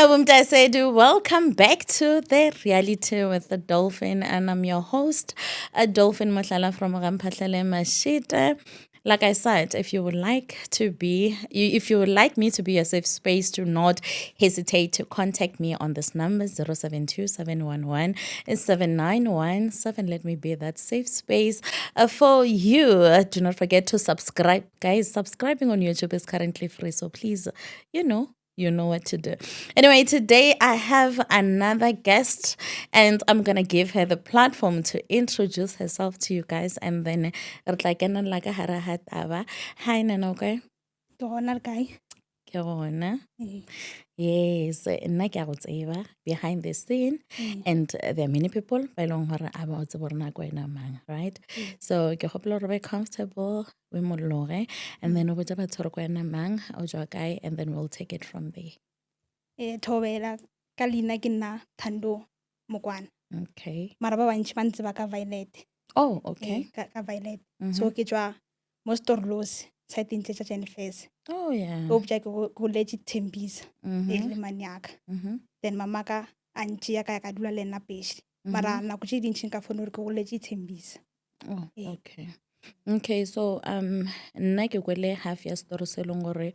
Hello, Mtasedu. Welcome back to The Reality with the Dolphin. And I'm your host, a Dolphin Matlala from Rampatlele Mashita. Like I said, if you would like if you would like me to be a safe space, do not hesitate to contact me on this number 072-711-7917. Let me be that safe space for you. Do not forget to subscribe, guys. Subscribing on YouTube is currently free, so please, you know what to do. Anyway, today I have another guest, and I'm gonna give her the platform to introduce herself to you guys, and then re tla kena la ka hara ha taba. Hi, Nana, okay? Ke gona le kae? Ke gona. Ee. Yes, nna ke a go tseba behind the scene, and there are many people ba e leng gore a ba o tseba gore nako wena mang, right? So ke gopola gore be comfortable we molloge, and then o botsa batho gore ko wena mang, o jwa kae, and then we'll take it from there. Thobela ka leina ke nna Thando Mokwana. Okay. Mara ba bantši ba ntse ba ka Violet. Oh, okay. Ka Violet. Mhm. So ke tswa mo Storlosi, side-eng tse tša Jennifer's. Oh, yeah. O botsa ke go goletše Tembisa, Mhm. le maniaka. Mhm. Then mamaka a ntšea ka ya ka dula le nna Pešhe. Mara nako tše dintšhi nka fone gore ke goletše Tembisa. Oh, okay. Okay, so nna ke kwele half ya story se leng gore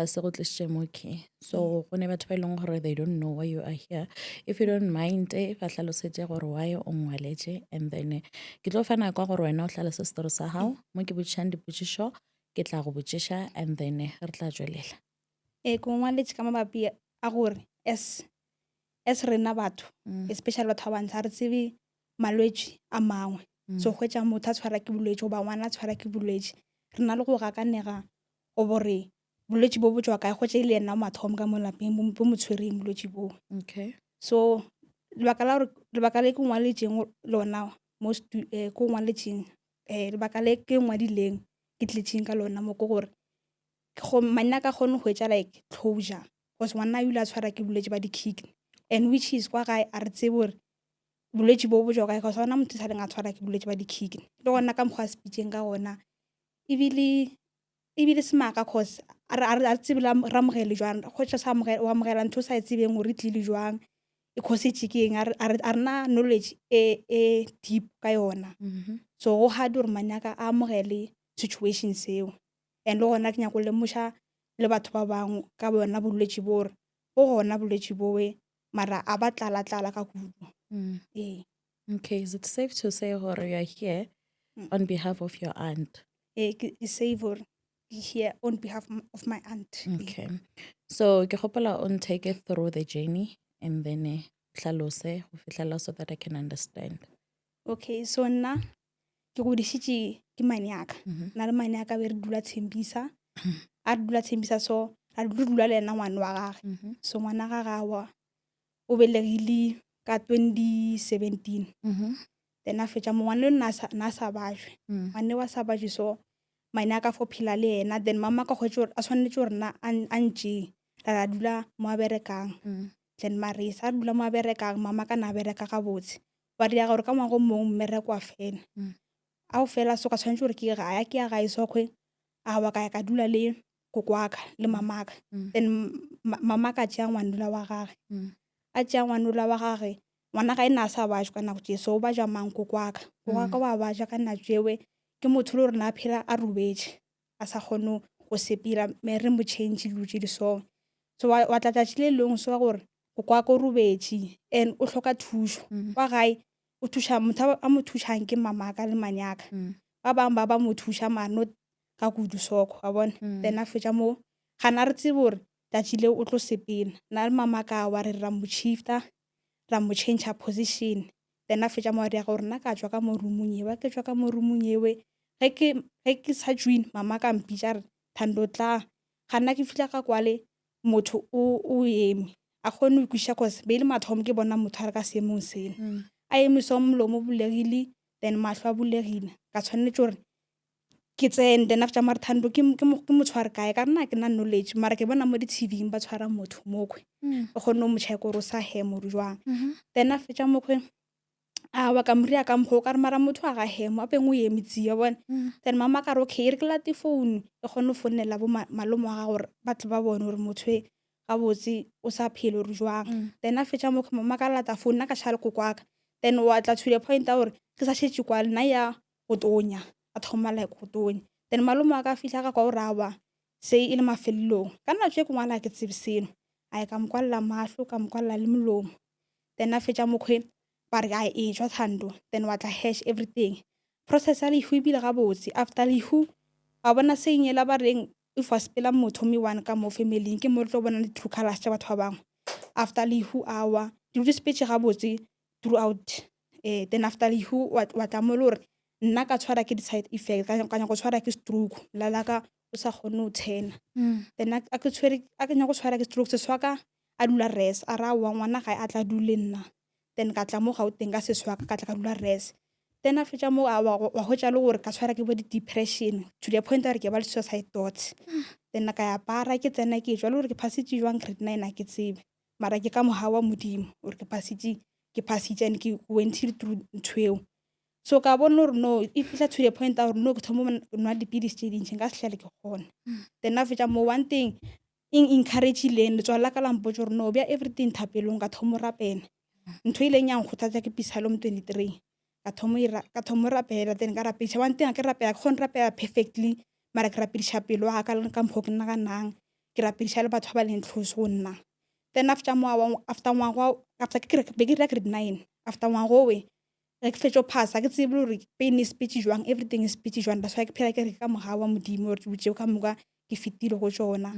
se go tlisitše mo ke. So go ne batho ba e leng gore they don't know why you are here. If you don't mind, ba tlhalosetse gore why o ngwaletše, and then ke tlo fana kwa gore wena o tlhalose story sa hao mo ke botšišang dipotšišo ke tla go botšiša, and then re tla tswelela. Ke ngwaletše ka mabapi a gore as rena batho, especially batho ba bantsha ha re tsebe malwetse a mangwe. So go etsa motho a tshwara ke bolwetse goba ngwana a tshwara ke bolwetse, re na le go gakanega go bore bolwetse bo bo tswa kae go tse le ena o mathomo ka mo lapeng bo mo tshwereng bolwetse boo. Okay. So lebaka le ke ngwaletšeng lona mo ko ngwaletšeng lebaka le ke ngwadileng ke tletšeng ka lona mo ke gore manna ka kgone go etsa like closure because ngwana o ile a tshwara ke bolwetse ba di-kidney, and which is kwa gae a re tsebe gore bolwetse bo bo jwa kae cause gona motho sa leng a tshwara ke bolwetse ba di-kidney le gona ka mokgwa a speecheng ka gona ebile semaka cause a re tsebe re amogele jwang go tsa o amogela ntho o sa e tsebeng gore e tlile jwang e cause-etse ke eng a re na knowledge e deep ka yona. So go hard gore manyaka a amogele situation seo, and le gona ke nyako go lemoša le batho ba bangwe ka bona bolwetse bo gore go gona bolwetse bowe mara a ba tlala ka kudu. Okay, is it safe to say gore you are here on behalf of your aunt? Ke save gore here on behalf of my aunt. Okay. So ke gopola on take it through the journey, and then hlalose go fitlhela so that I can understand. Okay, so nna ke godisitše ke maniaka. Na le maniaka be re dula Tembisa. A re dula Tembisa so a dula le ena ngwana wa gage. So ngwana ga gawa o belegile ka 2017. Then a fetša mo ngwane na sa bajwe. Ngwane wa sa bajwe so maniaka fo phela le ena, then mama ka hwetše gore a tshwanetse gore na a ntšee ra dula mo a berekang. Then mare sa dula mo a berekang mama ka na bereka ga botse wa ria gore ka ngwago mongwe mmereko wa fela a o fela so ka tshwanetse gore ke ga ya ke ya ga isokwe a wa ka ya ka dula le kokwaka le mamaka. Then mamaka tšea ngwanula wa gage a tšea ngwanula wa gage ngwana ga e na sa bajwa ka nako tše so o ba ja mang kokwaka wa ba ja ka nna tšewe ke motho le gore na phela a robetše a sa kgone go sepela me re mo change dilo tše di so wa tlatšatši le lengwe so gore kokwaka o robetše and o hloka thušo wa gae o thuša motho a mo thušang ke mamaka le manyaka ba bangwe ba mo thuša mano ka kudu soko wa bona. Then a fetša mo ga na re tsebe gore tšatši leo o tlo sepela na le mamaka wa re ra mo shifta ra mo change position. Then a fetša mo a ria gore nna ka tswa ka mo roomong ewe ke tswa ka mo roomong ewe ge ke sa tswine mama ka mpitša re Thando tla ga nna ke fitlha ka kwale motho o eme a kgone go ikwiša cause be le mathomo ke bona motho a re ka seemong sena a eme so molomo bulegile then mahlo a bulegile ka tshwanetse gore ke tsene. Then after mare Thando ke mo tshware kae ka nna ke na knowledge mara ke bona mo di-TV ba tshwara motho mokwe o kgone mo check gore o sa hema gore jwang. Then a fetša mokwe a wa ka moria ka mokgwa o ka re mara motho a ga hema apeng o emetsia bona. Then mama ka re okay re ke late phone e kgone go founela bo malome wa ga gore ba tle ba bone gore motho ga botse o sa phele re jwang then a fetša mo mama ka lata phone nna ka šale kokwaka then wa tla to the point a gore ke sa šetše kwa nna ya go tonya a thoma like go tonya then malome wa ka fihla ka kwa o rawa se e le mafelelong ka nna tše ke ngwala ke tsebe seno a ka mokwalela mahlo ka mokwalela le molomo then a fetša mokgwe ba re a e jwa Thando then wa tla hash everything process ya lehu e bile ga botse after lehu a bona se inyela ba reng if wa sepela motho me one ka mo family ke mo tlo bona di-true colors tša batho ba bangwe after lehu awa di di spetse ga botse throughout then after lehu wa tla mo le gore nna ka tshwara ke di-side effect ka nyako tshwara ke stroke lalaka o sa kgone ho tshena then a ke nyako tshwara ke stroke seswaka a dula res a ra wa ngwana ga a tla dule nna then ka tla mo Gauteng ka seswaka ka tla ka dula res then a fetša mo wa hwetša le gore ka tshwara ke bo di-depression to the point gore ke ba le suicide thoughts then ka ya para ke tsena ke jwa le gore ke phasitše jwang grade 9 a ke tsebe mara ke ka moha wa modimo gore ke phasitše and ke wentile through ntho so ka bona gore no e fihla to the point a gore no ke thomo nwa dipidisi tše dintšhi nka se tlhele ke kgona then a fetša mo one thing encourage-ileng letswalo la ka la mpotse gore no bja everything thapelong ka thomo rapela ntho ileng yang kgothatsa ke Psalm 23 ka thomo rapela then ka rapediša one thing a ke rapela ke kgone rapela perfectly mara ke rapediša pelo wa ka le ka mpho ke naganang ke rapediša le batho ba leng tlhose go nna then after ngwago after ke dira grade 9 after ngwago we ke fetša phasa ke tsebe gore pain e spetse jwang everything is spetse jwang that's why ke phela ke re ka moga wa modimo gore botšeo ka moka ke fetile go tsona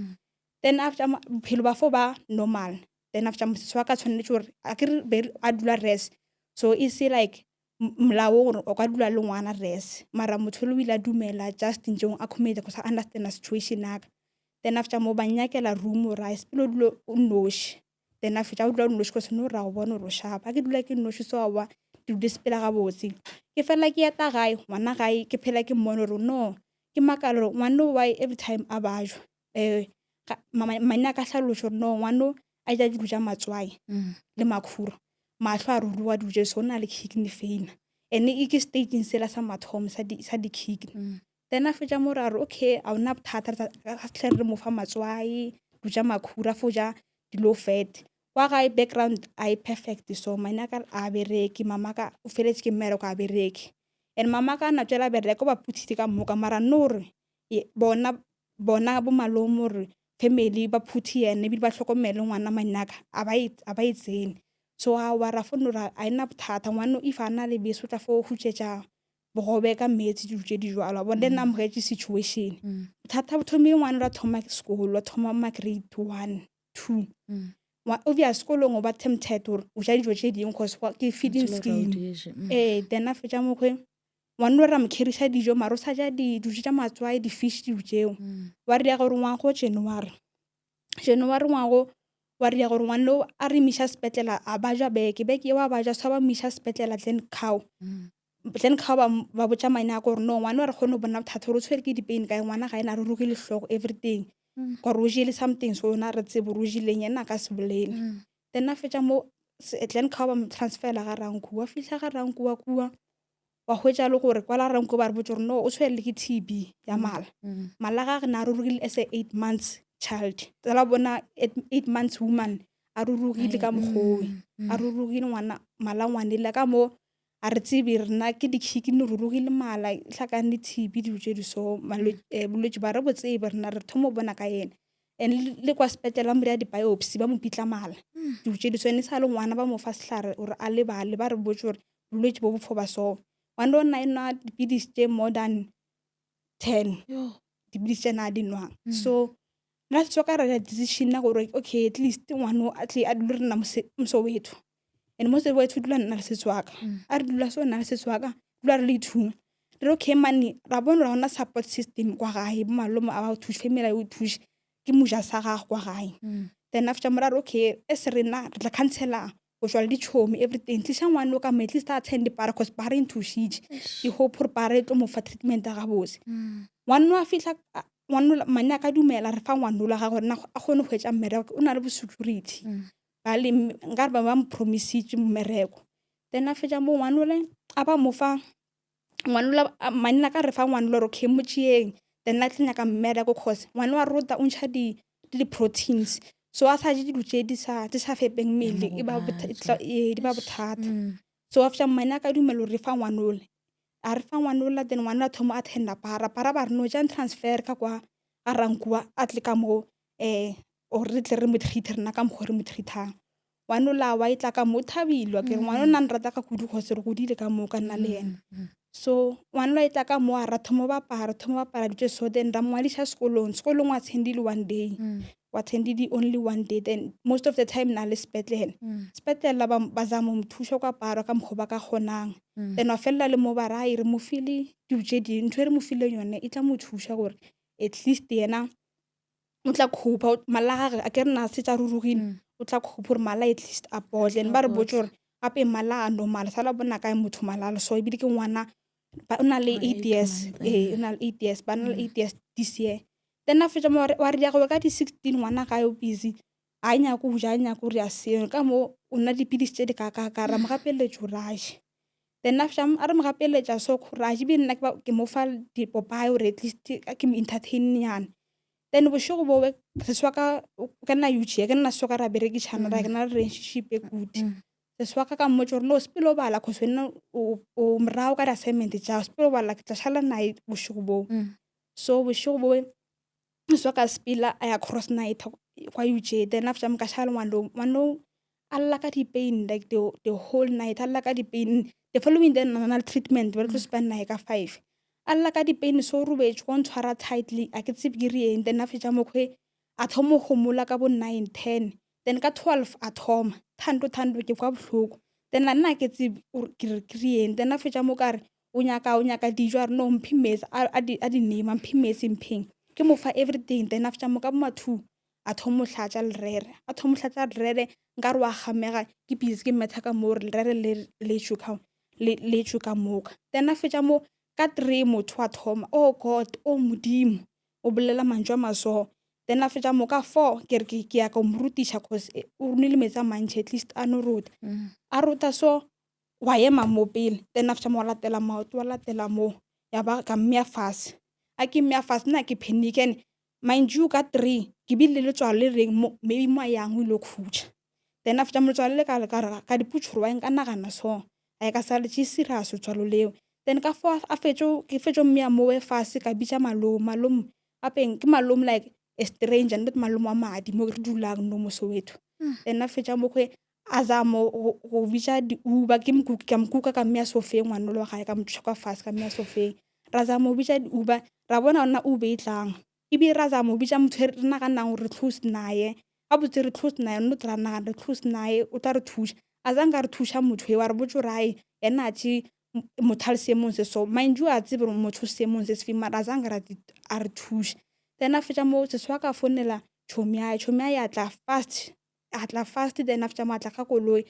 then after bophelo ba fo ba normal then after mosese wa ka tshwanetse gore a ke re a dula res so e se like molao gore o ka dula le ngwana res mara motho le o ile a dumela just njeng a comedy because I understand the situation yaka then after mo ba nyakela room o rice pelo dilo o noši then after o dula o noši because no ra go bona gore o shapa ke dula ke noši so wa di sepela ga botse ke fela ke ya ta gae ngwana gae ke phela ke mmone gore no ke makalo gore ngwana wa every time a bajwa maina ka hlaloša gore no ngwana a ja dijo tša matswai le makhura mahlo a ruruwa duje so na le kidney failure ene e ke stageng sela sa mathomo sa di-kidney then a fetša mo re a re okay a ona bothata ga tlhe re mo fa matswai duja makhura fo ja di-low fat wa gae background a e perfect so maina ka a bereke mama ka o feletse ke mmereko a bereke and mama ka na tšwela bereke ba phuthile ka moka mara no re bona bo malomo re family ba phuthi ene ebile ba hlokomele ngwana mainaka a ba e tsene so a wa ra fona ra a ena bothata ngwana if a na le beso tla fo hutsetša bogobe ka metsi di tše di jwalo bona nna mogetse situation bothata bo thomile ngwana ra thoma sekolo wa thoma ma grade 1 2 obvious sekolong o ba tempted gore o ja dijo tše dingwe cause ke feeding scheme then a fetša mokgwe ngwana ra mo khiriša dijo maro sa ja dijo tša matswai di-fish dijo tšeo wa re ya gore ngwago January ngwago wa re ya gore ngwana a re miša sepetlela a bajwa beke wa bajwa so ba miša sepetlela then cow ba botša maina a gore no ngwana re kgone go bona bothata gore o tshwere ke di-pain kae ngwana ga ena re rogile tlhogo everything gore o jele something so na re tsebe re jileng ena ka se bolele then a fetša mo then cow ba mo transferla ga ranku wa fihla ga ranku wa kua wa hwetša le gore kwa la ranku ba re botse gore no o tshwere le ke TB ya mala ga na re rogile as a 8 months child tsela bona 8 months woman a rurugile ka mogowe a rurugile mala ngwanele ka mo a re tsebe rena ke dikgiki ne rurugile mala hlakane TB di tše di so bolwetse ba re botsebe rena re thomo bona ka ena and le kwa sepetlela mo ya di-biopsy ba mo pitla mala di tše di so ene sa le ngwana ba mo fa sehlare gore a lebale ba re botse gore bolwetse bo bofo ba so ngwana o na enwa dipidisi tše more than 10 dipidisi tše na di nwang so na se ka ra decision na gore okay at least ngwana a tle a dule rena mso wethu and mose wethu dula nna le setswaka a re dula so nna le setswaka dula re le thunga re okay mani ra bona ra ona support system kwa gae bo malomo a ba thuša family ya o thuša ke moja sa gago kwa gae then after mora okay es rena re tla cancela go jwa le ditšhomi everything tliša ngwana o ka mo at least a attend para cause ba re nthušitše ke hope gore para e tlo mo fa treatment ga bose ngwana a fihla ngwana mane a ka dumela re fa ngwana la ga gore a kgone go hwetša mmereko o na le bo security ba le nka re ba mo promisitše mmereko then a fetša mo ngwana le a ba mo fa ngwana la mane ka re fa ngwana le re okay mo tšeeng then la tlenya ka mmereko cause ngwana wa rota o ntšha di proteins so a sa je dilo tse di sa fepeng mmele di ba bothata so after mane a ka dumela gore re fa ngwanole a re fa ngwanola then ngwana a thomo a attenda para ba re no jang transfer ka kwa a rankua a tle ka mo or re tle re mo treat rena ka mokgwa re mo treatang ngwanola wa itla ka mo thabilwa ke ngwana o nna nrata ka kudu go se re godile ka mo ka nna le ena so ngwana itla ka mo a ratha mo bapara ditse so then ra mngwadisa sekolong wa attendile one day wa attendile only one day then most of the time na le spetlele ba zama mo thusha kwa para ka mkhoba ka kgonang then wa fella le mo bara re mo file dije di ntwe re mo file yone e tla mo thusha gore at least yena o tla khopa malaga a ke rena se tsa rurugile o tla khopa gore mala at least a botle ba re botse gore gape mala a normal sala bona ka motho malala so e bile ke ngwana ba o na le 8 years o na le 8 years ba na le 8 years this year then a fetsa mo wa re ya go ka di 16 ngwana ka yo busy a nya go ja nya go re a se ka mo o na dipidisi tse di ka ra mo gapeletso rash then a fetsa a re mo gapeletsa so rash be nna ke mo fa di popayo or at least ke mo entertain yana then boshogo bo se swaka ka na yuchi ka nna soka ra bereki chana ra ka na relationship e good se swaka ka mo tjoro no spilo bala go sena o mrao ka assignment ja spilo bala ke tla shala night boshogo bo so boshogo bo swaka spila a ya cross night kwa UJ then after mo ka shala wano alla ka di pain like the whole night alla ka di pain the following day na treatment ba tlo spend night ka 5 alla ka di pain so rubetso go ntshwara tightly a ke tsebe ke rieng then after mo khwe a thomo go mola ka bo 9 10 then ka 12 a thoma thando ke kwa bohloko then nna ke tsebe ke rieng then after mo kare o nyaka dijo a re no mphimetse a di name mphimetse mpheng ke mo fa everything then after mo ka mathu a thomo hlatsa lerere nka re wa gamega ke busy ke metha ka mo re lerere le ka moka then after mo ka 3 motho a thoma oh god o modimo o bolela manjwa maso then after mo ka 4 ke ya ka mrutisha cause o nile metsa mantse at least a no ruta a ruta so wa ema mo pele then after mo latela mo ya ba ka mmea fase a ke mmea fase na ke panic mind you ka 3 ke bile le tswa le reng maybe mo yang o lo khutsha then after mo tswa le ka diputshuru wa nka nagana so a ka sala tshi serious tswalo leo then ka 4 a fetjo mmea mo we fase ka bitsa malom apeng ke malom like a stranger not malom wa madi mo re dulang no mo Soweto then a fetja mo khwe azamo go bitsa di uba ke mkuka ka mmea sofe ngwana lo ga ka mtshwa fase ka mmea sofe razamo bitsa di uba ra bona ona ube itlang ibi razamo bitsa motho re na kana gore close naye a botse re close naye no tra na re close naye o tla re thusha azanga re thusha motho wa re botse rai ena tshi mothalse mo se so mind you a tsebe motho se mo se sefima razanga ra a re thusha then after mo se swaka fonela chomia ya tla fast then after matla ka koloi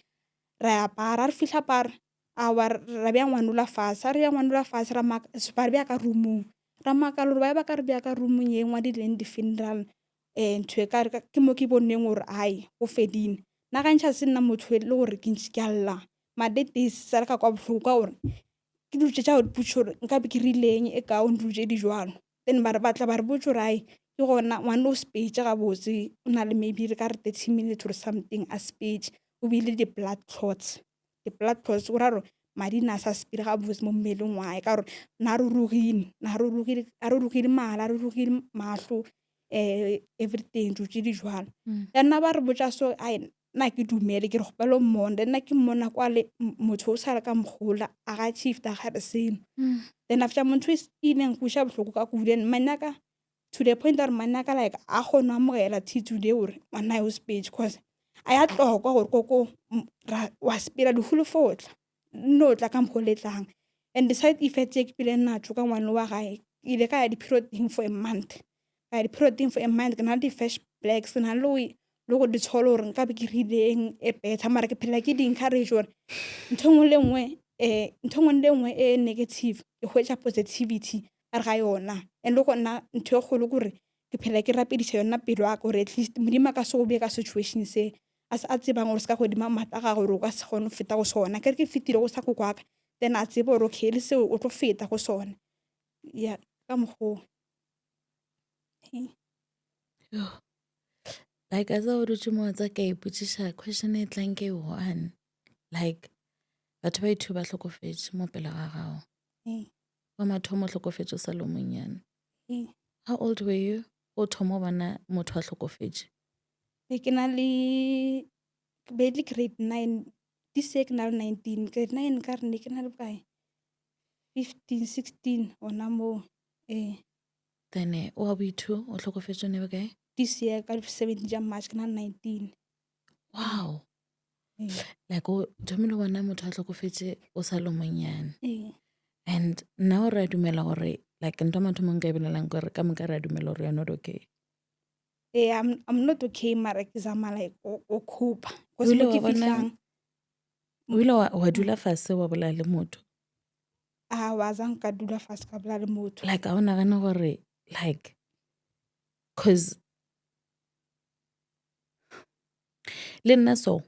ra para re fihla para a wa ra bya ngwanula fasa re ya ngwanula fasa ra maka ba bya ka room ra maka lo ba ka re bya ka room ye ngwa di leng di funeral ntwe ka ke mo ke boneng gore ai o fedine na ga ntse se nna motho le gore ke ntsikalla ma date sa ka kwa bohloka gore ke dutse tsa go putshore nka be ke rileng e ka o nduje di jwalo then ba re batla ba re botse rai ke gona ngwana o speech ga botse o na le maybe re ka re 30 minutes or something a speech o bile di blood clots o ra ro madina sa speed ga botse mo mmeleng wa ka gore na rurugile mala rurugile mahlo everything dutse di jwalo ya nna ba re botsa so ai na ke dumele ke re go pelo monde nna ke mona kwa le motho o sala ka mgola a ga chief ta ga re seno then after motho is ineng go sha bohloko ka kudeng manaka to the point that manaka like a gona mogela tshitsu de hore mana yo speech cause a ya tlokwa gore koko wa spira di hulu fotla no tla ka mgoletlang and the side effects ke pile nna tsoka ngwana wa gae ile ka ya di period for a month kana di flashbacks na lo go di tsholo gore nka be ke rileng e beta mara ke phela ke di encourage gore nthongwe le nngwe e negative e hwetša positivity a re ga yona and le gona ntho e kgolo gore ke phela ke rapedisa yona pelo ya gore at least modimo ka se go be ka situation se a tsebang gore se ka godima mata ga gore o ka se gone feta go sona ke re ke fetile go sa go kwaka then a tsebe gore okay le seo o tlo feta go sona ya ka mogo like as a o dutse mo tsa ka ipotsiša question e tlang ke one, like batho ba ithu ba tlhokofetse mo pele ga gago, wa mathomo tlhokofetse o sa le monyane. How old were you o thoma bona motho a tlhokofetse? Ke na le betle grade 9 this year ke na le 19 grade 9 ka re ne ke na le bokae 15 16 ona moo Then o wa boithu o tlhokofetse o ne bokae? this year ka 17 ja March ke na le 19. Wow. Like o thomile bona motho a tlhokofetse o sa le monyane. And now re a dumela gore like ntho mathomo nka e bolelang gore ka moka re a dumela gore you're not okay. I'm not okay mara ke zama like o copa O because ile mo wa ke bona- fihlang O ile wa dula fatshe wa bolela le motho, wa zang ka dula fast ka bola le motho. like a o nagana gore like cause le nna so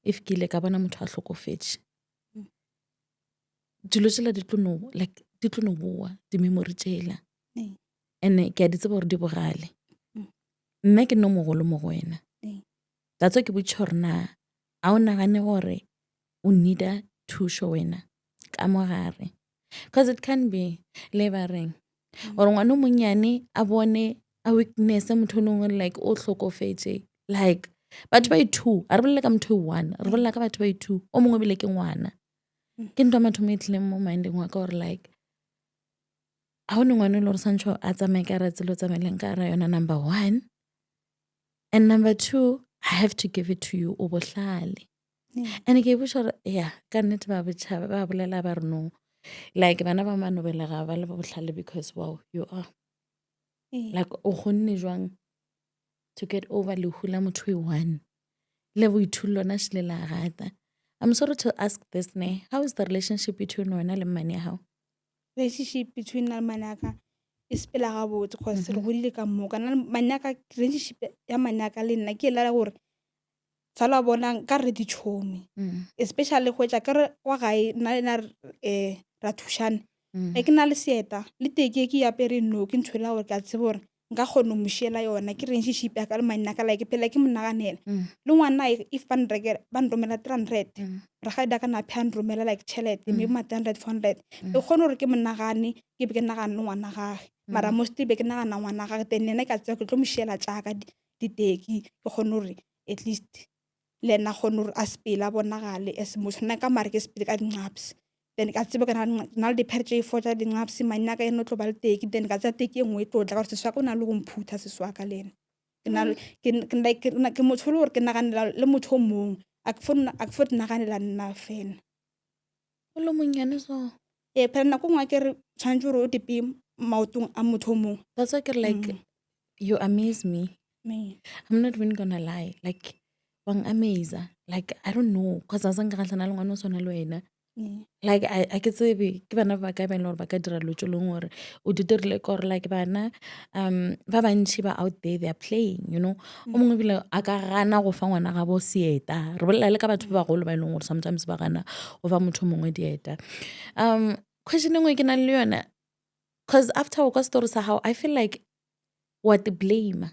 if ke ile ka bona motho a tlhokofetse dilo tsela di tlo no boa di-memory tsela and ke a di tseba gore di bogale. Nna ke nno mogolo mo go wena, that's why ke botša gore na a o nagane gore o needa thuso wena ka mo gare, because it can be le ba reng gore ngwana o monnyane a bone a weakness motho o nongwe like o tlhokofetse, like batho ba i-2 a re bolela ka motho o one re bolela ka batho ba i-2 o mongwe bile ke ngwana. Ke ntho mathomo e tlileng mo mindeng wa ka gore like a one ngwana le gore santšho a tsamaye ka ra tselo tsamaeleng ka ra yona number 1 and number 2 I have to give it to you o bohlale. And ke botša gore yeah ka nnete ba botšhaba ba bolela ba re no like bana ba manobela ga ba le ba bohlale because wow you are like o kgonne jwang to get over lehu la motho e one le boithu lona šile la gata. I'm sorry to ask this ne, how is the relationship between wena le mmane ya gago? Relationship between na le manaka e sepela ga botse because re godile ka moka na manaka relationship ya manaka le nna ke ela gore tsala bonang ka re dichomi especially go tla ka re wa gae na ra thushana ke na le seeta le teke ke ya pere no ke ntshwela gore ka tsebe gore nka kgona mo shela yona ke relationship ya ka le manaka like pele ke monaganela le ngwana if ban romela 300 ra ga da kana phan romela like chelete maybe ma 300 400 e kgona gore ke monagane ke be ke nagana ngwana gage mara mostly be ke nagana ngwana gage then nna ka tsaya ke tlo mo shela tsaka diteki ke kgona gore at least le nna kgona gore a spela bonagale as motho nna ka mare ke spela ka dincaps then ka tsebe kana na le diperche for tsa dincaps manaka e no tlo ba le teki then ka tsa teki engwe tlo tla gore se swa go na le go mphutha se swa ka lena ke motho le gore ke naganela le motho o mongwe a ke fo naganela nna fela O le monnyane so. phela nako ngwe ke re tshwantse gore o dipe maotong a motho o mongwe. That's why like you amaze me. I'm not even gonna lie, like wang amaze, like I don't know because a zanga gatlana le ngwana o swana le wena. Like I ke tsebe ke bana ba ka ba le gore ba ka dira lotso leng gore o di dirile gore like bana ba bantši ba out there they are playing, you know. O mongwe bile a ka gana go fa ngwana ga bo seeta re bolela le ka batho ba bagolo ba ileng gore sometimes ba gana go fa motho mongwe dieta. Question engwe ke na le yona because after o ka story sa how I feel like what the blame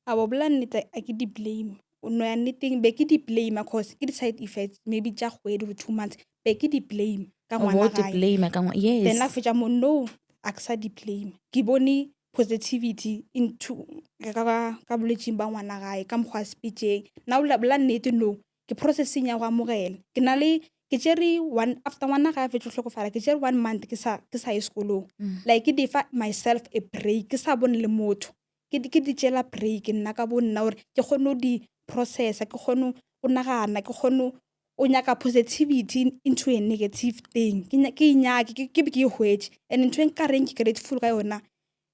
a bo bola nnete a ke di blame o no ya nneteng be ke di blame cause ke di side effects maybe tja kgwedi or 2 months be ke di blame ka ngwana about the blame ka ngwana. Yes, then a fetša mo no a ke sa di blame ke bone positivity into ka bolwetseng ba ngwana gae ka mokgwa speecheng na o bola nnete no ke processing ya go amogela ke na le ke tsere one after ngwana ga a fetša tlhokofala ke tsere 1 month ke sa ye sekolong like ke defa myself a break ke sa bone le motho ke di tšela break nna ka bonna gore ke kgone di processa ke kgone o nagana ke kgone o nyaka positivity into a negative thing ke inyake ke be ke e hwetše and ntho e nka reng ke grateful ka yona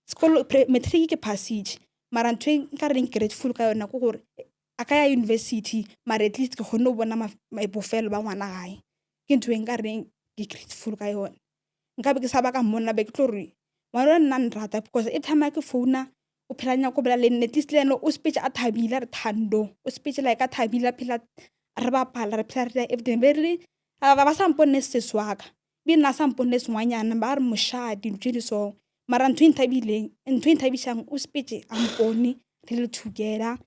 sekolo matric ke passage mara ntho e nka reng grateful ka yona ke gore a ka ya university mara at least ke kgone o bona bofelo ba ngwana gae ke ntho e nka reng ke grateful ka yona nka be ke sa ba ka monna be ke tlo re ngwana nna nrata because e time ke founa o phela nya ko bela le nne at least le ene o speech a thabile re thando o speech like a thabile phela re bapala re phela re everything very ba sa mpone se swaka bi na sa mpone sengwanyana ba re moshadi ntse di so mara ntho e nthabisang o speech a mpone re le together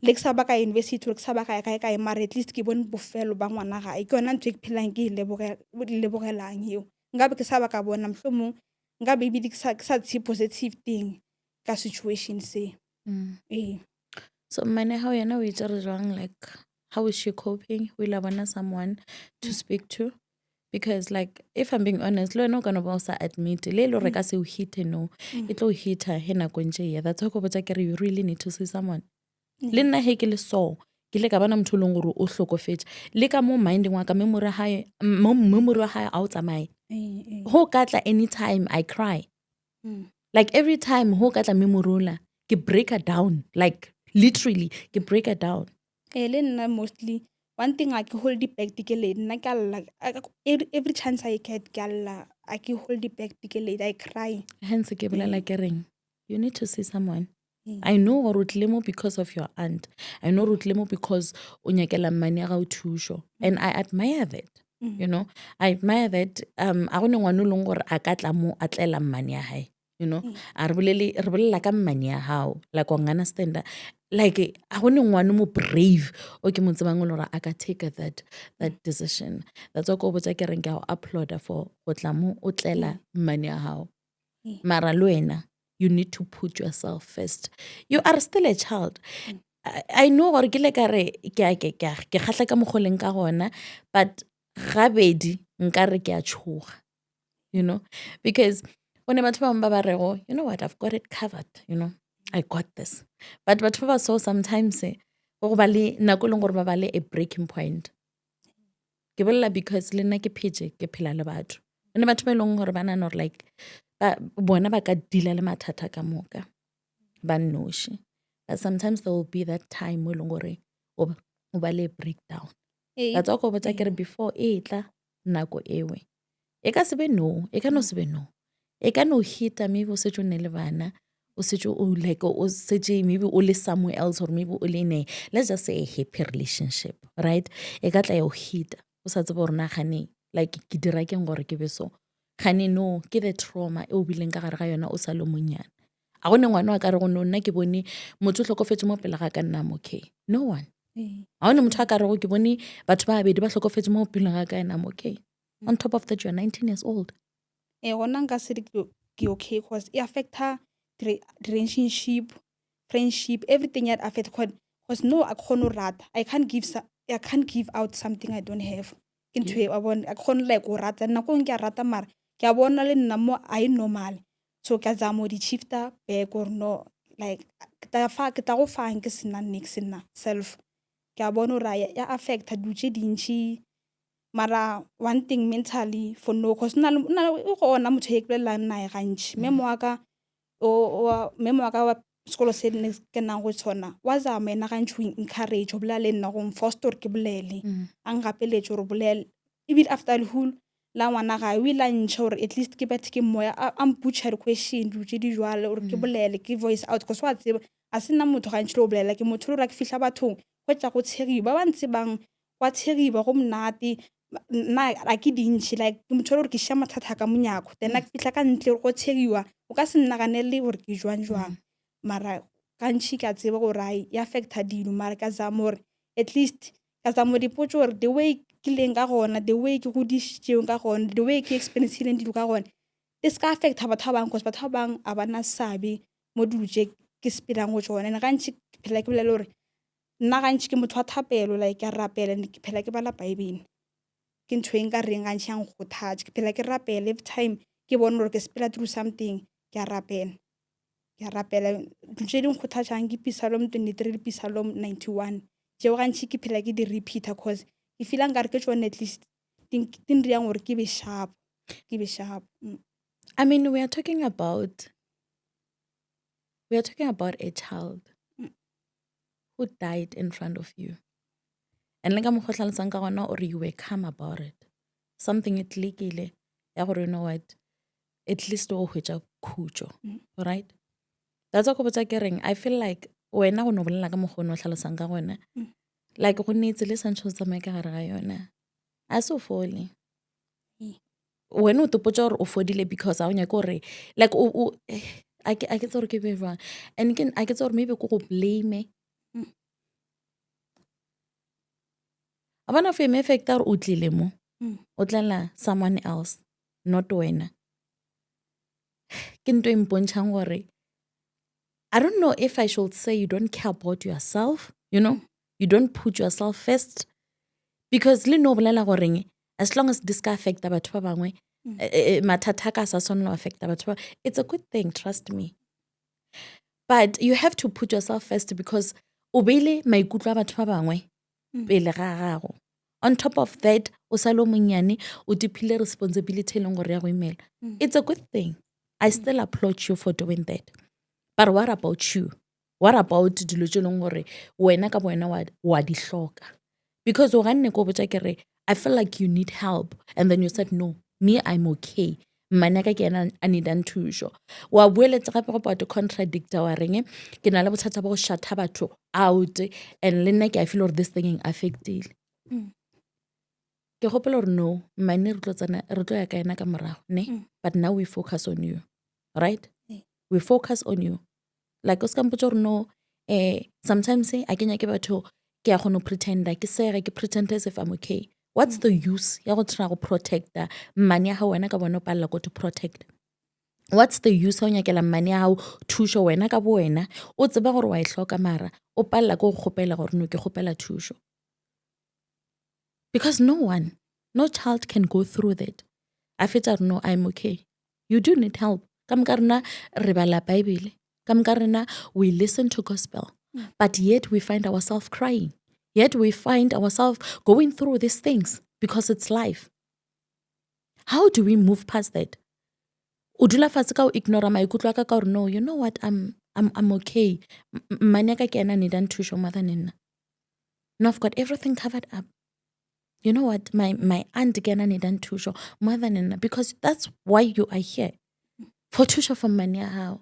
le ke sa ba ka university le ke sa ba ka ya kae mara at least ke bone bofelo ba ngwana gae ke yona ntho e ke phelang ke lebogelang eo nkabe ke sa ba ka bona mohlomong nkabe ebile ke sa tshe positive thing ka situation se ee So mmane how yena o itse re jwang, like how is she coping? O ile a bona someone to speak to? Because like if I'm being honest, le wena o kana ba o sa admit le lo re ka se o hite no e tlo o hita he nako ntse ya. That's why go botsa ke re you really need to see someone. Le nna he ke le so ke le ka bana motho leng gore o hlokofetse le ka mo minding wa ka memory wa hae a o tsamaye ho ka tla anytime I cry. Like every time ho ka tla memory ke break her down, like literally ke break her down. le nna mostly one thing I ke hold it back ke le nna ke alla every chance I get ke alla I ke hold it back ke le I cry. Hence ke bolela ke reng you need to see someone. I know gore o tlile mo because of your aunt. I know gore o tlile mo because o nyakela mmane ya gago thuso, and I admire that. You know, I admire that. A gone ngwana o leng gore a ka tla mo a tlela mmane ya hae. You know, a re bolela ka mmane ya hao, like wa understand, like a gone ngwana mo brave o ke mo tsebang gore a ka take that decision. That's why go botsa ke reng ke a uploada for go tla mo o tlela mmane ya hao. Mara lo wena you need to put yourself first. You are still a child. I know gore ke le ka re ke kgahla ka mogoleng ka gona, but gabedi nka re ke a tshoga, you know, because one batho ba bangwe ba rego you know what I've got it covered, you know, I got this, but batho ba so sometimes go ba le nako leng gore ba ba le a breaking point. Ke bolela because le nna ke phetse ke phela le batho one batho ba e leng gore ba nana gore like bona ba ka deala le mathata ka moka ba noši, but sometimes there will be that time mo e leng gore o ba le breakdown. That's why go botsa ke re before e tla nako ewe e ka se be no, e ka no se be no, e ka no hita maybe o setse o nne le bana o setse o like o setse maybe o le somewhere else or maybe o le in a, let's just say a happy relationship, right? E ka tla ya o hita o sa tsebe gore na gane like ke dira keng gore ke be so gane no ke the trauma e o bileng ka gare ga yona o sa le monyana. A gone ngwana wa ka re go no nna ke bone motho o tlhokofetse mo pele ga ka nna mo okay, no one. A gone motho a ka re go ke bone batho ba babedi ba tlhokofetse mo pele ga ka nna mo okay. On top of that you are 19 years old. Gona nka se ke okay because e affecta relationship, friendship, everything that affect because no I kgone rata I can't give out something I don't have. Ke ntho e wa bona a kgone like go rata nako ke a rata mara ke a bona le nna mo I normal, so ke tsa mo di shifter back or no like ke ta go fang ke sena next nna self ke a bona ra ya affecta dutse dintši mara one thing mentally for no cause na go ona motho e ke bolelang nae gantši memo wa ka wa sekolo se ne ke nang go tsona wa zama ena gantši go encourage go bolela le nna go mfoster gore ke bolele a ngapeletse gore bolele even after the whole la ngwana gae o ile a ntšha gore at least ke bethe ke moya a mputšha question dilo tse di jwale gore ke bolele ke voice out because wa tseba a se nna motho gantši le go bolela ke motho le gore a ke fitlha bathong go tla go tshegiwa ba bantse bang wa tshegiwa go monate nna a ke dintšhi like ke motho le gore ke ša mathata ka monyako then a ke fitlha ka ntle gore go tshegiwa o ka se nnaganele gore ke jwang mara gantši ke a tseba gore e affecta dilo mara ka zama gore at least ka zama dipotse gore the way ke leng ka gona the way ke godisitseng ka gona the way ke experiencileng dilo ka gona e se ka affecta batho ba bangwe because batho ba bangwe a bana sabe mo dilo tse ke sepelang go tsone and gantši ke phela ke bolela gore nna gantši ke motho wa thapelo like ke a rapela ke phela ke bala baebele ke ntho e nka reng gantši yang go thatša ke phela ke rapela every time ke bone gore ke sepela through something ke a rapela dilo tse ding go thatšang ke Psalm 23 le Psalm 91 tšeo gantši ke phela ke di repeater cause ke feela nkare ke tsone at least di nreyang gore ke be sharp I mean we are talking about a child who died in front of you, and le ka mokgwa tlhalosang ka gona or you were calm about it, something it lekile ya gore you know what at least o hwetša khutšo, right? That's why go botsa ke reng I feel like wena go no bolela ka mokgwa o ne o tlhalosang ka gona like go nnetse le santšhe o tsamaye ka gare ga yona a se o fole wena o topotsa gore o fodile because a o nyake gore like a ke tse gore ke be jwang and a ke tse gore maybe ko go blame a bona fame effect a gore o tlile mo o tlela someone else not wena ke nto e mpontšhang gore I don't know if I should say you don't care about yourself, you know, you don't put yourself first. Because le no bolela goreng as long as this ka affecta batho ba bangwe mathata ka sa sonno affecta batho ba it's a good thing, trust me. But you have to put yourself first because o beile maikutlo a batho ba bangwe pele ga gago. On top of that, o sa lo monyane o diphile responsibility leng gore ya go imela. It's a good thing. I still applaud you for doing that. But what about you? What about dilo tse leng gore wena ka wena wa di hloka? Because o ganne ko botsa kere I feel like you need help and then you said no, me I'm okay. Manaka ke ena a need thuso. Wa boeletsa gape go ba to contradict wa reng ke na le bothata ba go shata batho out and le nna ke I feel or this thing affectile. Ke hopela gore no, mane re tlo ya ka ena ka morago, ne? But now we focus on you. Right? We focus on you. Like os ka mpotsa gore no sometimes a kenya ke batho ke a gone pretenda ke sega ke pretend as if I'm okay. What's the use ya go try go protect mane ya wena ka bona palla go to protect? What's the use ya nyakela mane ya thuso wena ka bo wena o tseba gore wa e hloka mara o palla go gopela gore no ke gopela thuso? Because no child can go through that. I feel no, I'm okay. You do need help. Kam karna re bala Bible. Kam karna we listen to gospel. But yet we find ourselves crying. Yet we find ourselves going through these things because it's life. How do we move past that? Udula fatshe ka o ignore maikutlo a ka ka gore no, you know what, I'm okay. Mane ka ke ena need thuso mother nna. No, I've got everything covered up. You know what, my aunt again need thuso mother nna because that's why you are here. For thuso from mane ya hao.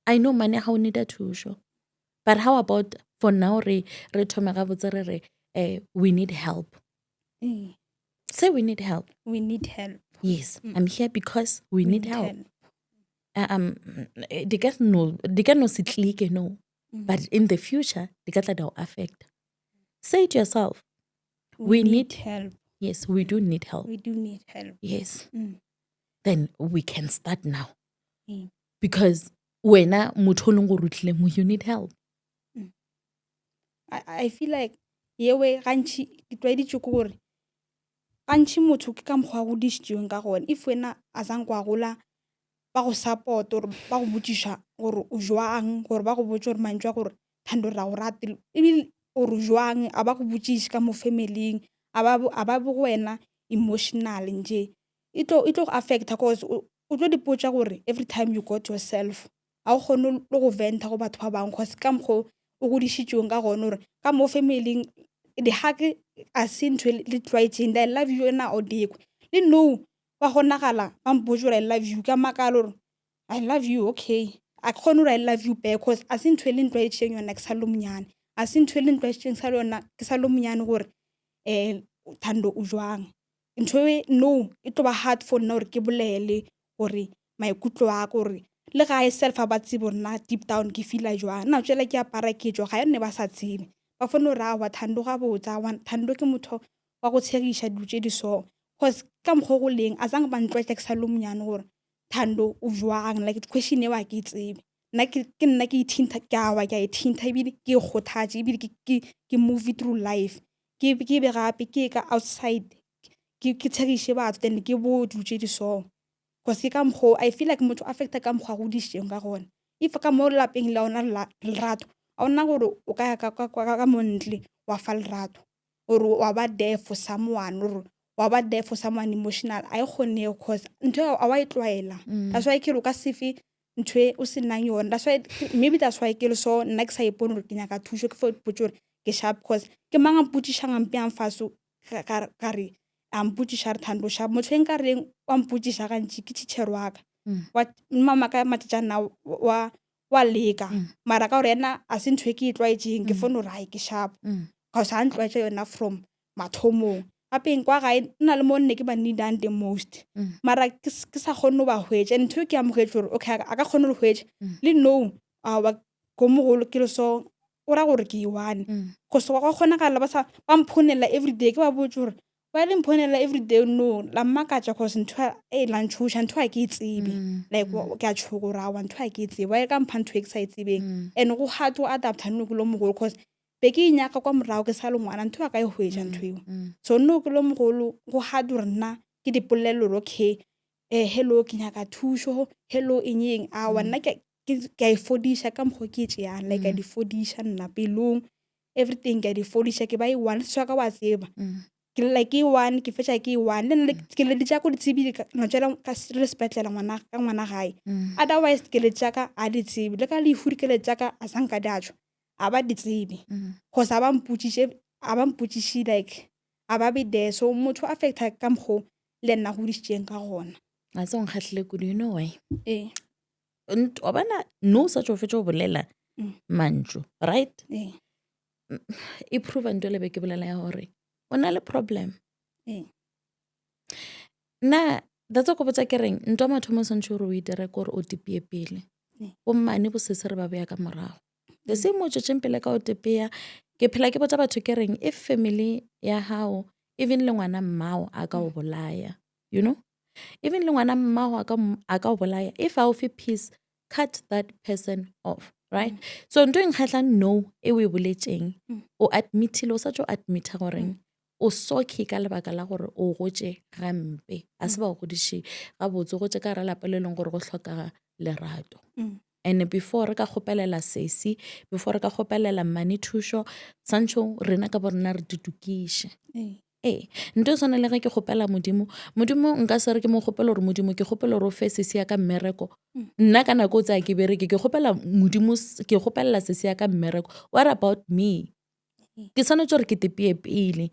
I know mane ya hao need thuso. But how about for now re thome ga botse re we need help. Say we need help. We need help. Yes, I'm here because we need help. They can no se click no. But in the future, they can affect. Say it yourself. We need help. Yes, we do need help. We do need help. Yes. Then we can start now. Because wena motho o leng go rutlile mo you need help. I feel like yewe gantši ke tlwaeditše ke gore gantši motho ke ka mokgwa go dišitšweng ka gone if wena a sang kwa gola ba go support gore ba go botšiša gore o jwang gore ba go botse gore mantšwa gore Thando ra go rate ebile o re jwang a ba go botšiše ka mo familying a ba bo wena emotional nje e tlo go affecta cause o tlo dipotsa gore every time you got yourself a o kgone le go venta go batho ba bangwe cause ka mokgwa o godišitšweng ka gone gore ka mo familying dihake a se ntho le tlwaetseng I love you ena o dekwe le no ba gonagala ba mpotse gore I love you ka makalo gore I love you okay a kgone gore I love you back cause a se ntho le tlwaetseng yona ke sa lo monyane a se ntho le tlwaetseng sa lona ke sa lo monyane gore Thando o jwang ntho e no e tlo ba hard for nna gore ke bolele gore maikutlo a gore le ga self a ba tsebe rona deep down ke feela jwang nna tsela ke apara ke jwa ga yone ba sa tsebe ba fone ra wa Thando ga botsa wa Thando ke motho wa go tshegisha dutse di so cause ka mgo go leng a sang ba ntlwaetsa ke sa lo monyane gore Thando o jwang like question e wa ke tsebe nna ke nna ke ithinta ke awa ke ithinta ebile ke gothatse ebile ke move through life ke be gape ke ka outside ke tshegishe batho then ke bo dutse di so cause ke ka mgo I feel like motho affecta ka mgo go dišeng ka gone if ka mo lapeng la ona lerato a ona gore o ka ya ka montle wa fa lerato or wa ba there for someone or wa ba there for someone emotional I gone cause ntho a wa itlwaela that's why ke ro ka sefe ntwe o se nang yona that's why maybe that's why ke le so nna ke sa ipone gore ke nyaka thuso ke for potso ke sharp cause ke manga putishang ampe am faso ka re am putisha re Thando sharp motho en ka reng wa mputisha ga ntši ke teacher wa ka wa mama ka matjana wa leka mara ka gore ena a se ntwe ke itlwaetseng ke fone gore ai ke sharp cause ha ntlwaetse yona from mathomong gapeng kwa gae nna le mo nne ke ba needang the most mara ke sa kgone go ba hwetša and ntho ke amogetse gore okay a ka kgone go hwetša le no wa ko mogolo ke le so o ra gore ke iwane go se go kgonagala ba mphonela everyday ke ba botse gore ba le mphonela everyday no la mmakatša cause ntho e lantšhoša ntho a ke e tsebe like ke a tšhogorawa ntho a ke e tsebe wa e ka mpha ntho e ke sa e tsebeng and go hard go adapta nno ke lo mogolo cause be ke inyaka kwa morago ke sa le ngwana ntho a ka e hwetša ntho eo so nno ke lo mogolo go hard gore nna ke dipolelelo gore okay hello ke nyaka thušo hello enyeng awa nna ke a e fodiša ka mokgwa ke e tšeang like a di fodiša nna pelong everything ke a di fodiša ke ba e one se ka wa tseba ke like e one ke fetša ke e one le nna ke le ditša ko ditsebile no tšela ka le sepetlela ngwana gae otherwise ke le tšaka a di tsebe le ka leifudi ke le tšaka a sanka di atšwa a ba di tsebe cause a ba mpotšiše like a ba be there so motho a affecta ka mokgwa le nna go dišitšeng ka gona a se nkgatlhile kudu you know why wa bona no sa tšo fetša go bolela mantšu right e prova nto lebe ke bolela ya gore o na le problem nna datse ko botsa ke reng nto mathomo santšhe gore o itere kore o tepeye pele bommane bo sese re ba beya ka morago the same mo tšotšeng pele ka o tepeya ke phela ke botsa batho ke reng if family ya hao even le ngwana mmao a ka o bolaya you know even le ngwana mmao a ka o bolaya if a o fe peace cut that person off right so nto e nkgatlhang no e o e boletšeng o admitile o sa tšo admita goreng o soke ka lebaka la gore o gotše gampe a se ba go godiše gabotse gotše ka ra lapa le leng gore go tlhokaga lerato and before re ka kgopelela sesi before re ka kgopelela mane thušo santšho rena ka borena re ditukiše nto e tshwana le ge ke kgopela modimo nka se re ke mo kgopela gore modimo ke kgopela gore o fe sesi ya ka mmereko nna ka nako o tsaya ke bereke ke kgopela modimo ke kgopelela sesi ya ka mmereko what about me ke tshwanetse gore ke tepeye pele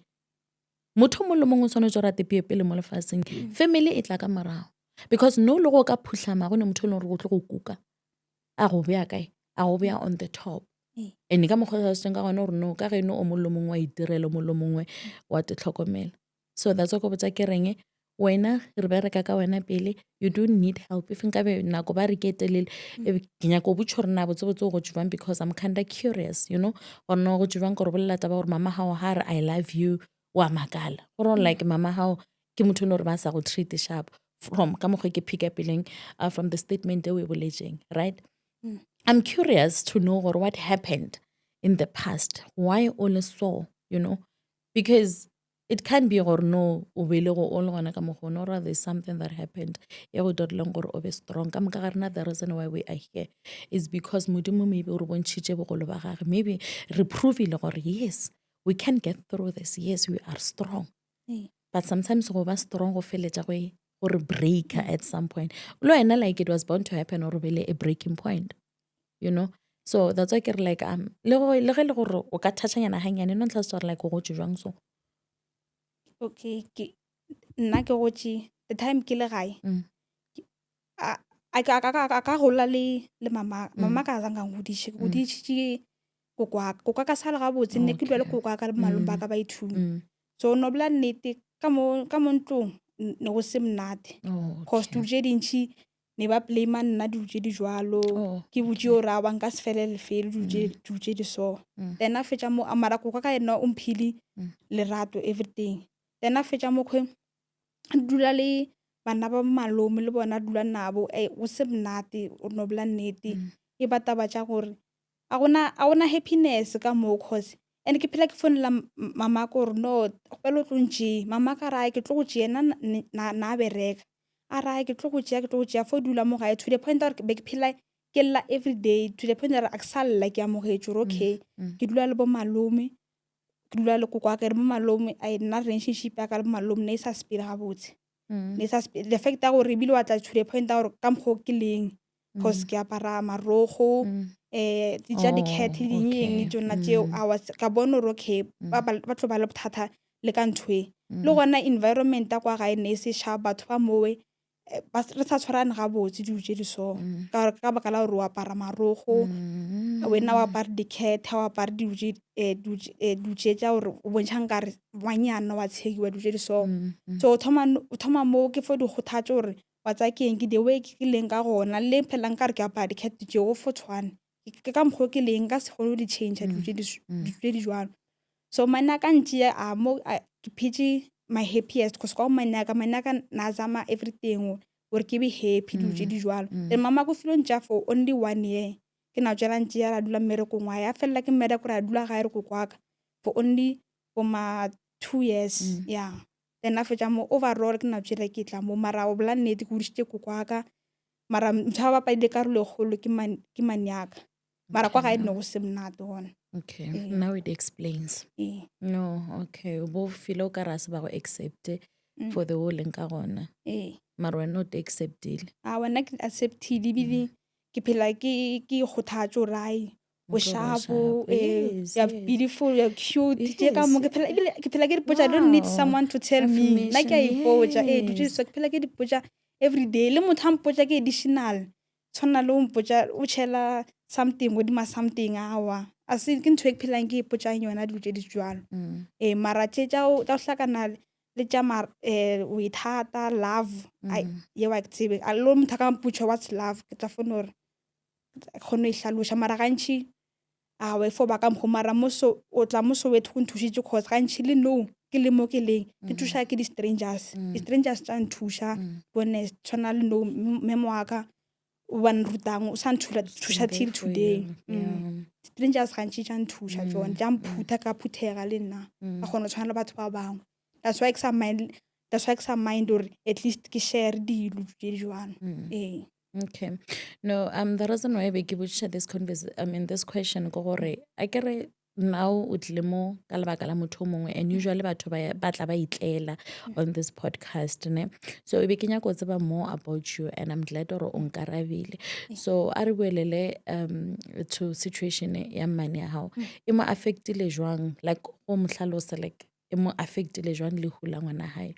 motho mo le mongwe o tshwanetse gore a tepeye pele mo lefaseng family e tla ka morago because no le go ka phutlhama go ne motho e leng gore go tlo go kuka a go beya kae a go beya on the top and ka mokgwa sa ka gona gore no ka geno o mollo mongwe wa itirelo mollo mongwe wa tetlhokomela so that's why go botsa ke reng wena re bereka ka wena pele you don't need help if nka be nako ba re ke telele ke nyaka go botša gore na botsebotse go tšwang because I'm kind of curious you know gore no go tšwang gore bolela taba gore mama hao ha re I love you wa makala gore like mama hao ke motho no re ba sa go treat sharp from ka mokgwa ke pick up peleng from the statement we boletšeng right I'm curious to know what happened in the past. Why only so, you know? Because it can't be or no, or rather there's something that happened. Be strong. The reason why we are here is because maybe reproving yes, we can get through this. Yes, we are strong. But sometimes we are strong or break at some point. Like it was bound to happen or a breaking point. You know, so that's why like le ge le gore o ka thatšanyana hanyane no ntla tswara like go tšwe jwang so okay nna ke gotše the time ke le gae a ka gola le mama ka zanga ngodiše kokwa ka sala gabotse nne ke dula le kokwa ka le malome ba ka ba ithumi so no bla nnete ka mo ntlong ne go se mnate cause dilo tše dintšhi ne ba blame nna dilo tše di jwalo ke botse o ra wa nka se fele lefele dilo tše di so then a fetša mo mara kokwa ka ena o mphile lerato everything then a fetša mo kgwe dula le bana ba malome le bona dula nabo go se mnate o no bla nnete e ba taba tša gore a gona happiness ka mo cause and ke phela ke fonela mama gore no pele o tlo ntše mama ka rae ke tlo go tšea na bereka a rae ke tlo go tšea fo dula mo gae to the point gore be ke phela ke lla every day to the point gore a ke sa lla ke amogetše gore okay ke dula le bo malome ke dula le kokwa ka re bo malome a nna relationship ya ka le malome ne sa spela gabotse ne sa the fact ya gore bile wa tla to the point ya gore ka mokgwa ke leng cause ke apara marogo tša di-cat dinyeng tsona tšeo ka bone gore okay ba tlo ba le bothata le ka nthoe le gona environment ya kwa gae ne se sharp batho ba mowe re sa tshwarane ga botse dilo tse di so ka baka la gore o apara marogo wena o apare dikhethe o apare dilo tse tsa gore o bontšhang kare ngwanyana wa tshekiwa dilo tse di so so o thoma mo ke fo di kgothatse gore wa tsa ke eng ke the way ke leng ka gona le phelang ka re ke apara dikhethe tseo fo tshwane ke ka mokgwa ke leng ka se kgone go di change dilo tse di jwalo so mane a ka ntšea ke phetse my happiest cause kwa mane a ka na zama everything gore ke be happy dilo tse di jwalo then mama ko filong tša for only 1 year ke na tswela ntšea ra dula mmerekong wa ya felela ke mmereko ra dula ga e re ko kwaka for only for ma 2 years yeah then a fetša mo overall ke na tswela ke tla mo mara o bola nnete ke godisitse ko kwaka mara motho a bapadile karolo e kgolo ke maniaka mara kwa ga e dino go se monate gona. Okay, now it explains. No, okay. Bo feel o ka ra se ba go accept for the whole nka gona. Mara wena o te acceptile. Wena ke acceptile bile ke phela ke kgothatse o rai o sharpo you're beautiful, you're cute. Ke phela ke dipotsa, I don't need someone to tell me. Nna ke a ipotsa so ke phela ke dipotsa every day le motho a mpotsa ke additional tshwana le o mpotsa o tšhela something godima something awa a se ke ntho e ke phelang ke ipotsang yona dilo tse di jwalo mara tše tša go hlakana le tša o ithata love ye wa ke tsebe a lo motho a ka mpotša what's love ke tla fone gore kgone e hlaloša mara gantši awe fo ba ka mokgo mara o tla mo Soweto go nthušitše cause gantši le no ke le mo ke leng ke thuša ke di-strangers tša nthuša bone tshwana le no memo wa ka o ba nrutang o sa nthuša till today strangers gantši tša nthuša tsone tša mphutha ka phuthega le nna ka kgona o tshwana le batho ba bangwe that's why ke sa mind gore at least ke share dilo tse di jwana Okay. No, the reason why we give this question go gore I kere now o tlile mo ka lebaka la motho mongwe and usually batho ba tla ba itlela on this podcast ne so e be ke nyaka go tseba more about you and I'm glad gore o nkarabile so a re buelele to situation ya mmane ya hao e mo affectile jwang like go mohlalosa like e mo affectile jwang le hula ngwana hae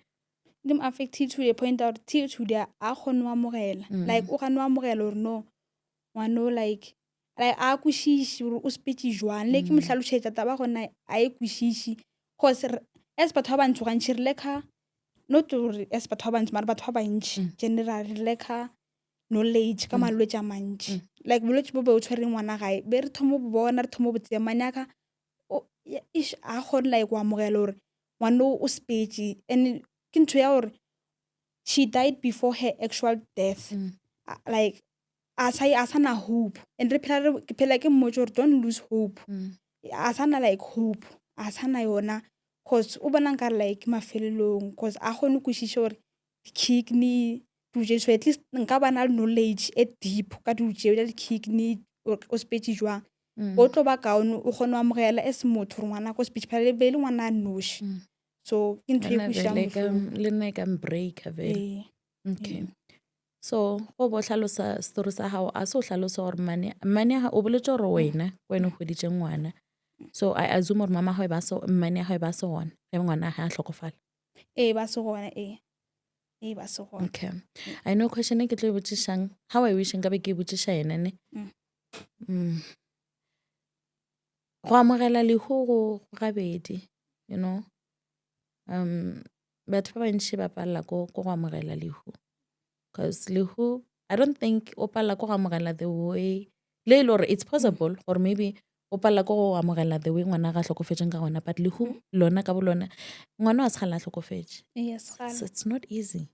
di mo affected to the point out till today a kgone wa mogela like o gane wa mogela gore no ngwano like a kwešiše gore o speech jwang le ke mo hlalošetša taba gona a e kwešiše cause as batho ba bantši gantši re leka not gore as batho ba bantši mara batho ba bantši general re leka knowledge ka malwetši a mantši like bolwetši bo be o tshwereng ngwana gae be re thomo bo bona re thomo bo tseamane aka a kgone like wa mogela gore ngwano o speech and ke ntho ya gore she died before her actual death like a sa na hope and re phela ke mmotse gore don't lose hope a sa na like hope a sa na yona cause o bona nka like mafelelong cause a kgone kwešiše gore kidney so at least nka ba na le knowledge e deep ka dilo tšeo tša di-kidney o speech jwang o tlo ba kaone o kgone wa mogela as motho gore ngwana ko speech phela le be le ngwana a noši so ke ntho e kwešišang le nna e ka mbreaka vele okay so go bo hlalosa story sa hao a se o hlalosa gore mmane o boletse gore wena o goditše ngwana so I assume gore mama hao mmane ya hao ba se gona ge ngwana ga a hlokofala ba se gona ba se gona okay I know question e ke tlo e botšišang how I wish nka be ke botšiša ena ne go amogela lehu go gabedi you know batho ba bantši ba palela ko go amogela lehu because lehu I don't think o palela ko go amogela the way le ile gore it's possible or maybe o palela ko go amogela the way ngwana ga hlokofetšeng ka gona but lehu lona ka bolona ngwana wa se gala hlokofetše it's not easy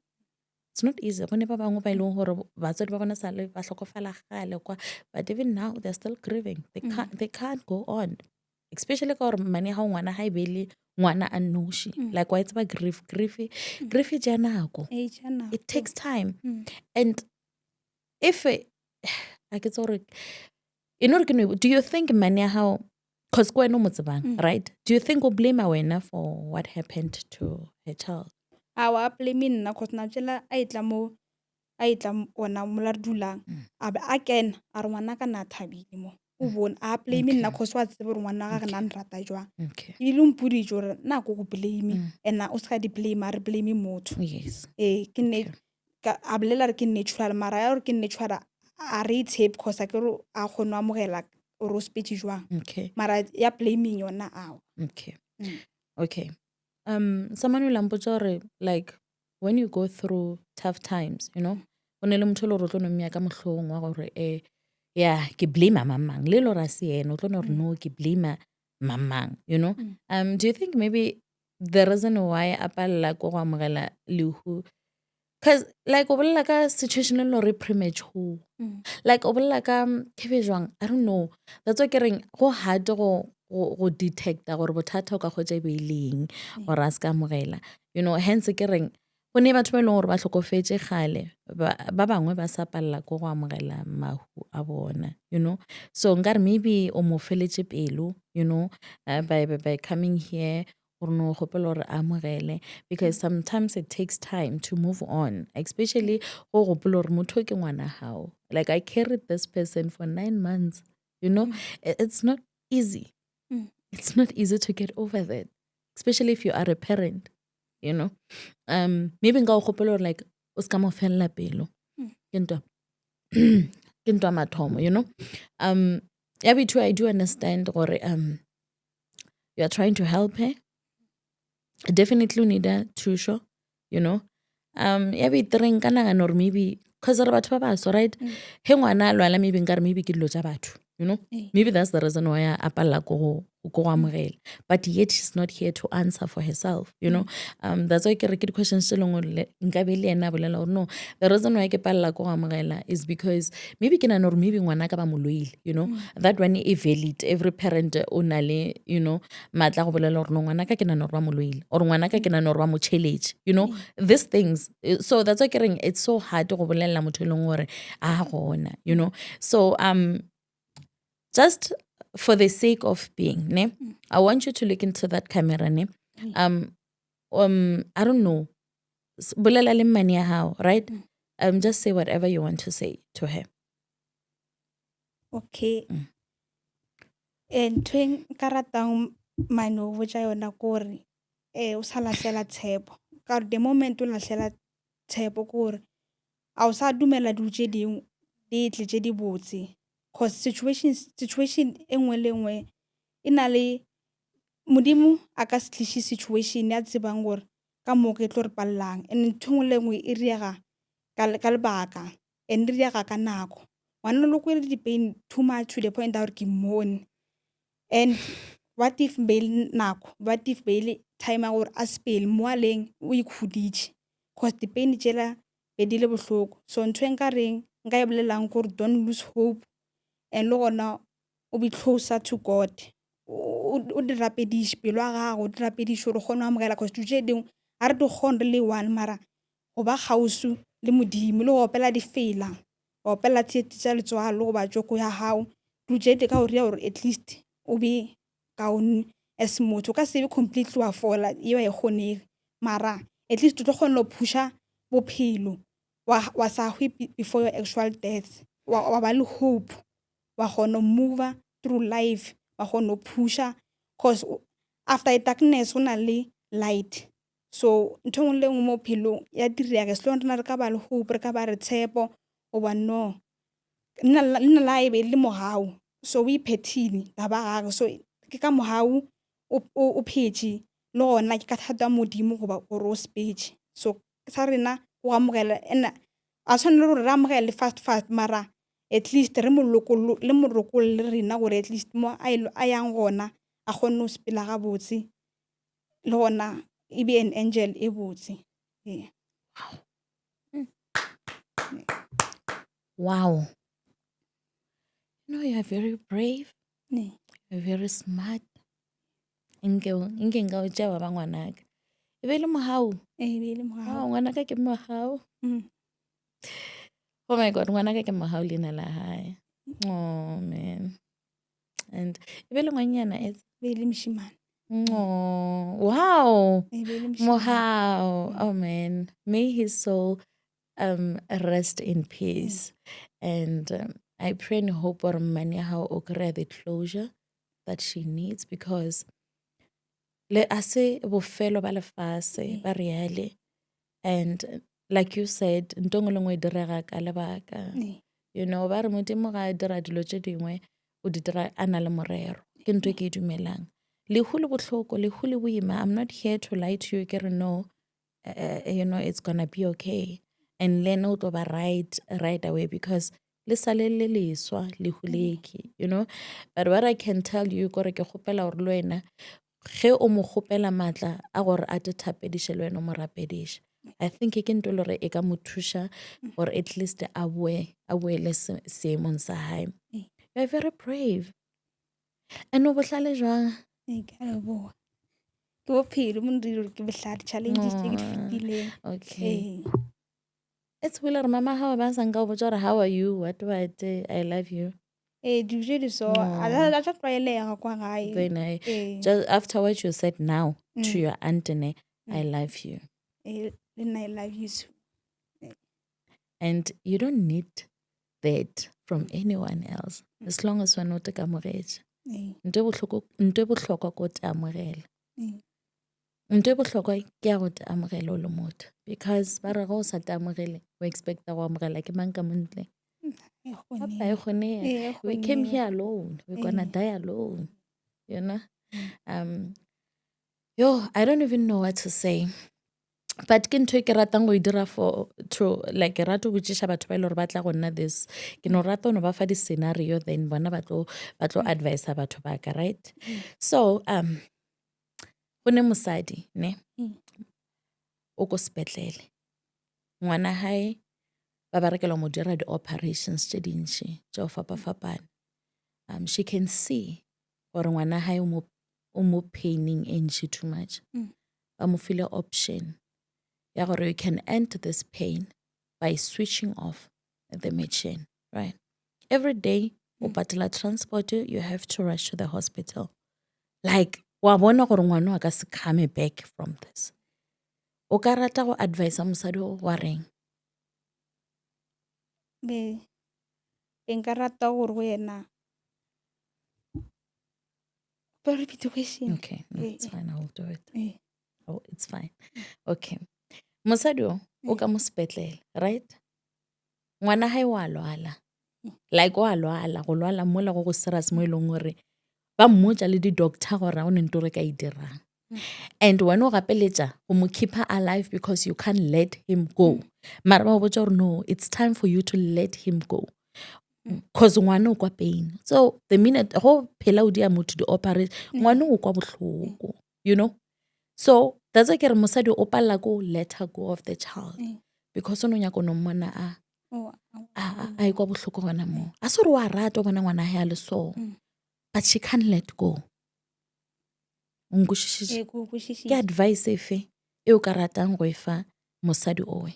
go ne ba bangwe ba ileng gore batswadi ba bona sa le ba hlokofala gale kwa but even now they're still grieving they can't go on especially ka gore mmane ga ngwana ga e be le ngwana a noši like wa itseba grief e ja nako it takes time and if a ke tse gore do you think mmane ya hao because ko wena o mo tsebang right do you think o blame wena for what happened to her child wa blame nna cause na tsela a itla ona mola re dulang a be a kena a re ngwana ka na thabile mo o bone a blame nna cause wa tsebe gore ngwana ga gana nrata jwang ile mpoditse gore nna ko go blame and o se ga di blame a re blame motho yes ke ne a bolela re ke natural mara ya gore ke natural a re tshepe cause a ke re a kgone go amogela gore o speech jwang Okay. mara ya blaming yona ao Okay. Okay. Someone will mpotsa like when you go through tough times, you know, o ne le motho le gore o tlo no mmea ka mohlogong wa gore yeah, ke blame mamang le lo ra se ene o tlo no re no ke blame mamang, you know. Do you think maybe the reason why a palla go go amogela lehu cuz like o bolela ka situation e le gore premature like o bolela ka ke jwang I don't know that's why ke reng go hard go detecta gore bothata o ka kgotsa be ileng gore a se ka amogela you know hence ke reng go ne batho ba e leng gore ba tlhokofetse gale ba bangwe ba sa palela go go amogela mahu a bona you know so nkare maybe o mo feletse pelo you know by coming here gore no gopela gore a amogele because sometimes it takes time to move on especially go gopola gore motho ke ngwana hao like I carried this person for 9 months you know it's not easy it's not easy to get over that especially if you are a parent you know maybe nka go gopola gore like o ska mo fella pelo ke ntwa mathomo you know ya bithu I do understand gore you are trying to help her definitely need a thusho you know ya bitreng ka nagana gore maybe cause re batho ba baso right he ngwana a lwala maybe nkare maybe ke dilo tsa batho you know maybe that's the reason why a palla go amogela but yet she's not here to answer for herself you know that's why ke re ke di-questions tse leng gore nka be le ena bolela gore no the reason why ke palla go amogela is because maybe ke nana gore maybe ngwana ka ba moloile you know that one e valid every parent o na le you know matla go bolela gore no ngwana ka ke nana gore ba moloile or ngwana ka ke nana gore ba mo challenge you know these things so that's why ke reng it's so hard go bolela motho e leng gore a gona you know so just for the sake of being ne I want you to look into that camera ne I don't know bolela le mmane ya hao right just say whatever you want to say to her okay ntho e nka ratang mane o botsa yona kore o sa latlhela tshepo ka gore the moment o latlhela tshepo kore a o sa dumela dilo tse dingwe di tle tse di botse cause situation e nngwe le nngwe e na le modimo a ka se tliše situation ya tsebang gore ka moo ke tlo re palelang and ntho nngwe le nngwe e riega ka lebaka and e riega ka nako ngwana le ko le di-pain too much to the point ya gore ke mmone and what if beile nako what if beile time ya gore a sepele mo a leng o ikhuditše cause di-pain tšela be di le bohloko so ntho e nka reng nka e bolelang gore don't lose hope and le gona o be closer to God o di rapediše pelo ya gago o di rapediše gore o kgone go amogela cause tse dingwe ga re di kgone re le one mara go ba kgausu le modimo le go opela difela go opela tsiete tša letswalo go ba joko ya gago dilo tše di ka go ria gore at least o be kaone as motho o ka se be completely wa fola eo e kgonege mara at least o tlo kgona go phusha bophelo wa sa hwe before your actual death wa ba le hope wa kgona go move through life wa kgona go phusha cause after a darkness go na le light so ntho nngwe le nngwe mo phelong ya direga se le rena re ka ba le hope re ka ba re tshepo goba no nna la e be le mogau so o iphethile la ba gage so ke ka mogau o phetše le gona ke ka thata modimo goba gore o sepetše so sa rena go amogela ena a tshwanele gore re amogele fast mara at least re morokolo le rena gore at least mo a yang gona a kgone go sepela gabotse le gona e be an angel e botse yeah. wow you know you are very brave Yeah. you're very smart nke nka o tšea ba ngwanaka e be le mogau E be le mogau ngwanaka ke mogau oh my god ngwanaka ke mogau leina la hae oh man and e be le ngwanyana be le moshimane oh wow e be le moshimane mohau oh man may his soul rest in peace and I pray and hope or mmane how o kry the closure that she needs because le ase bofelo ba lefase ba reale and like you said, ntho nngwe le nngwe e direga ka lebaka. You know, ba re Modimo ga a dira dilo tse dingwe o di dira a na le morero. Ke ntho e ke e dumelang. Lehu le botlhoko, lehu le boima. I'm not here to lie to you. Ke re no, you know, it's gonna be okay. And then o tlo ba right away because le sale le leswa lehu leke, you know. But what I can tell you gore ke kgopela gore le wena ge o mo kgopela matla a gore a te thapediše le wena o mo rapediše. I think ke ntho le gore e ka mo thuša or at least a boele seemong sa hae. You're very brave. And o bohlale jwang? Ke leboha. Ke bophelo mo ndile ke bohlale challenges tse ke di fetileng. Okay. It's will mama how ba sang ka botsa gore how are you? What I love you. Usually so a tla tlwaelega kwa gae. Very nice. Just after what you said now to your aunt, I love you. And I love you too. And you don't need that from anyone else as long as wena o te kamogetse. Ntho e bohlokwa ko te amogela. Ntho e bohlokwa ke ya go te amogela o le motho because ba re go sa te amogele o expecta go amogela ke mang ka montle. We came here alone. We're gonna die alone. You know? I don't even know what to say. But ke ntho e ke ratang go e dira like ke rata go botsisha batho ba ile gore ba tla go nna this. Ke no rata no ba fa di-scenario then bona ba tlo advise batho ba ka, right? So, go ne mosadi, ne? O ko sepetlele. Ngwana hae ba berekela mo dira di-operations tse dintši tse o fapa-fapane. She can see gore ngwana hae o mo paining e ntši too much. Ba mo file option ya gore you can end this pain by switching off the machine, right? Every day o patela transport, you have to rush to the hospital. Like wa bona gore ngwana a ka se come back from this. O ka rata go advise mosadi o wa reng? Nka rata gore go yena. But repeat the question. Okay, no, it's fine. I'll do it. Oh, it's fine. Okay. Mosadi o ka mo sepetlele, right? Ngwana hae wa lwala. Like wa lwala, go lwala mola go serious mo ileng gore ba mmotsa le di-doctor gore o ne ntho re ka e dirang. And wena o gapeletša go mo keep her alive because you can't let him go. Mara ba botsa gore no, it's time for you to let him go. Because ngwana o kwa pain. So the minute go phela o dia motho di-operate, ngwana o kwa bohloko, you know? So that's why ke re mosadi o palla go let her go of the child. Because o no nyaka no mmona a e kwa bohloko gona mo. A se re wa rata bona ngwana hae a le so. But she can't let go. Ke advice efe e o ka ratang go e fa mosadi owe?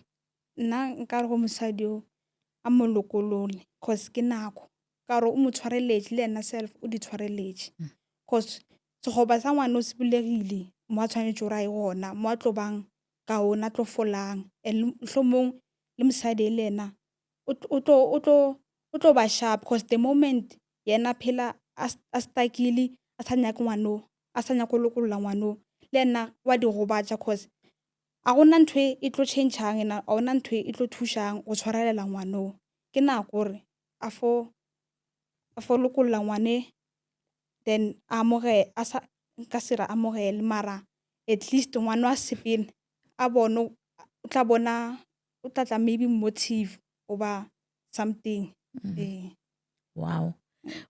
Nna nka re go mosadi o a mo lokolole cause ke nako. Ka gore o mo tshwareletše le ena self o di tshwareletše. Cause segoba sa ngwana o se bulegile mo a tshwanetse gore a e gona mo a tlo bang ka ona tlo folang and mohlomong le mosadi le ena o tlo ba sharp cause the moment yena phela a stakile a sa nyake ngwano a sa nyako lokolola ngwano le ena wa di gobatša cause a gona ntho e tlo change-ang ena a gona ntho e tlo thušang go tshwarelela ngwano ke nako gore a fo lokolola ngwane then a sa nka se re amogele mara at least ngwana wa sepele a bone o tla bona o tla maybe motive oba something. Wow.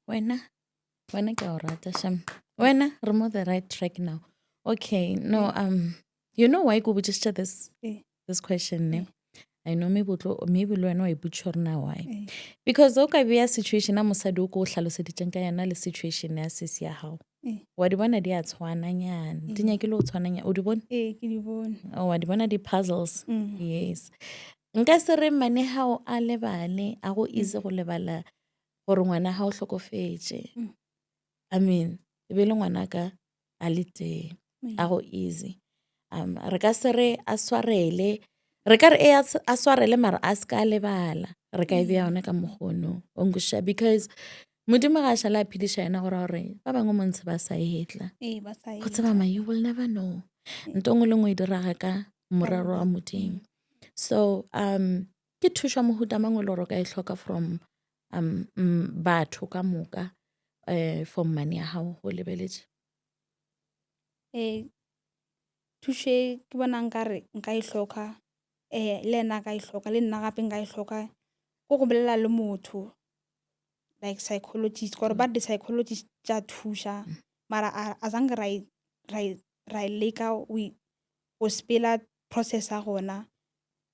Wena ke a o rata sham. Wena re mo the right track now. Okay, no, you know why go just this question, ne? I know maybe le wena wa iputša gore na why. Because o ka bea situation a mosadi o ko o hlaloseditseng ka yana le situation ya sesi ya hao. Wa di bona di a tshwananyana. Di nyakile o tshwananya. O di bona? Ke di bone. Oh, wa di bona di-puzzles? Yes. Nka se re mane hao a lebale, a go easy go lebala gore ngwana ha o hlokofetse. I mean, e be le ngwana ka a le teng. A go easy. Re ka se re a swarele. Re ka re a swarele mara a ska lebala. Re ka e bea yona ka mogono. Ongusha because Modimo ga shala phediša yena gore ba bangwe mo ntshe ba sa etla. Go tseba ma you will never know. Nto ngwe le ngwe e diraga ka morero wa Modimo. So ke thuša mohuta mang o le gore o ka e tlhoka from batho ka moka for money ya gago go lebeletse? Thuše ke bona nkare nka e hloka le ena a ka e hloka le nna gape nka e hloka go go bolela le motho like psychologist gore ba di-psychologist tša thuša mara a zange ra e leka go sepela process ya gona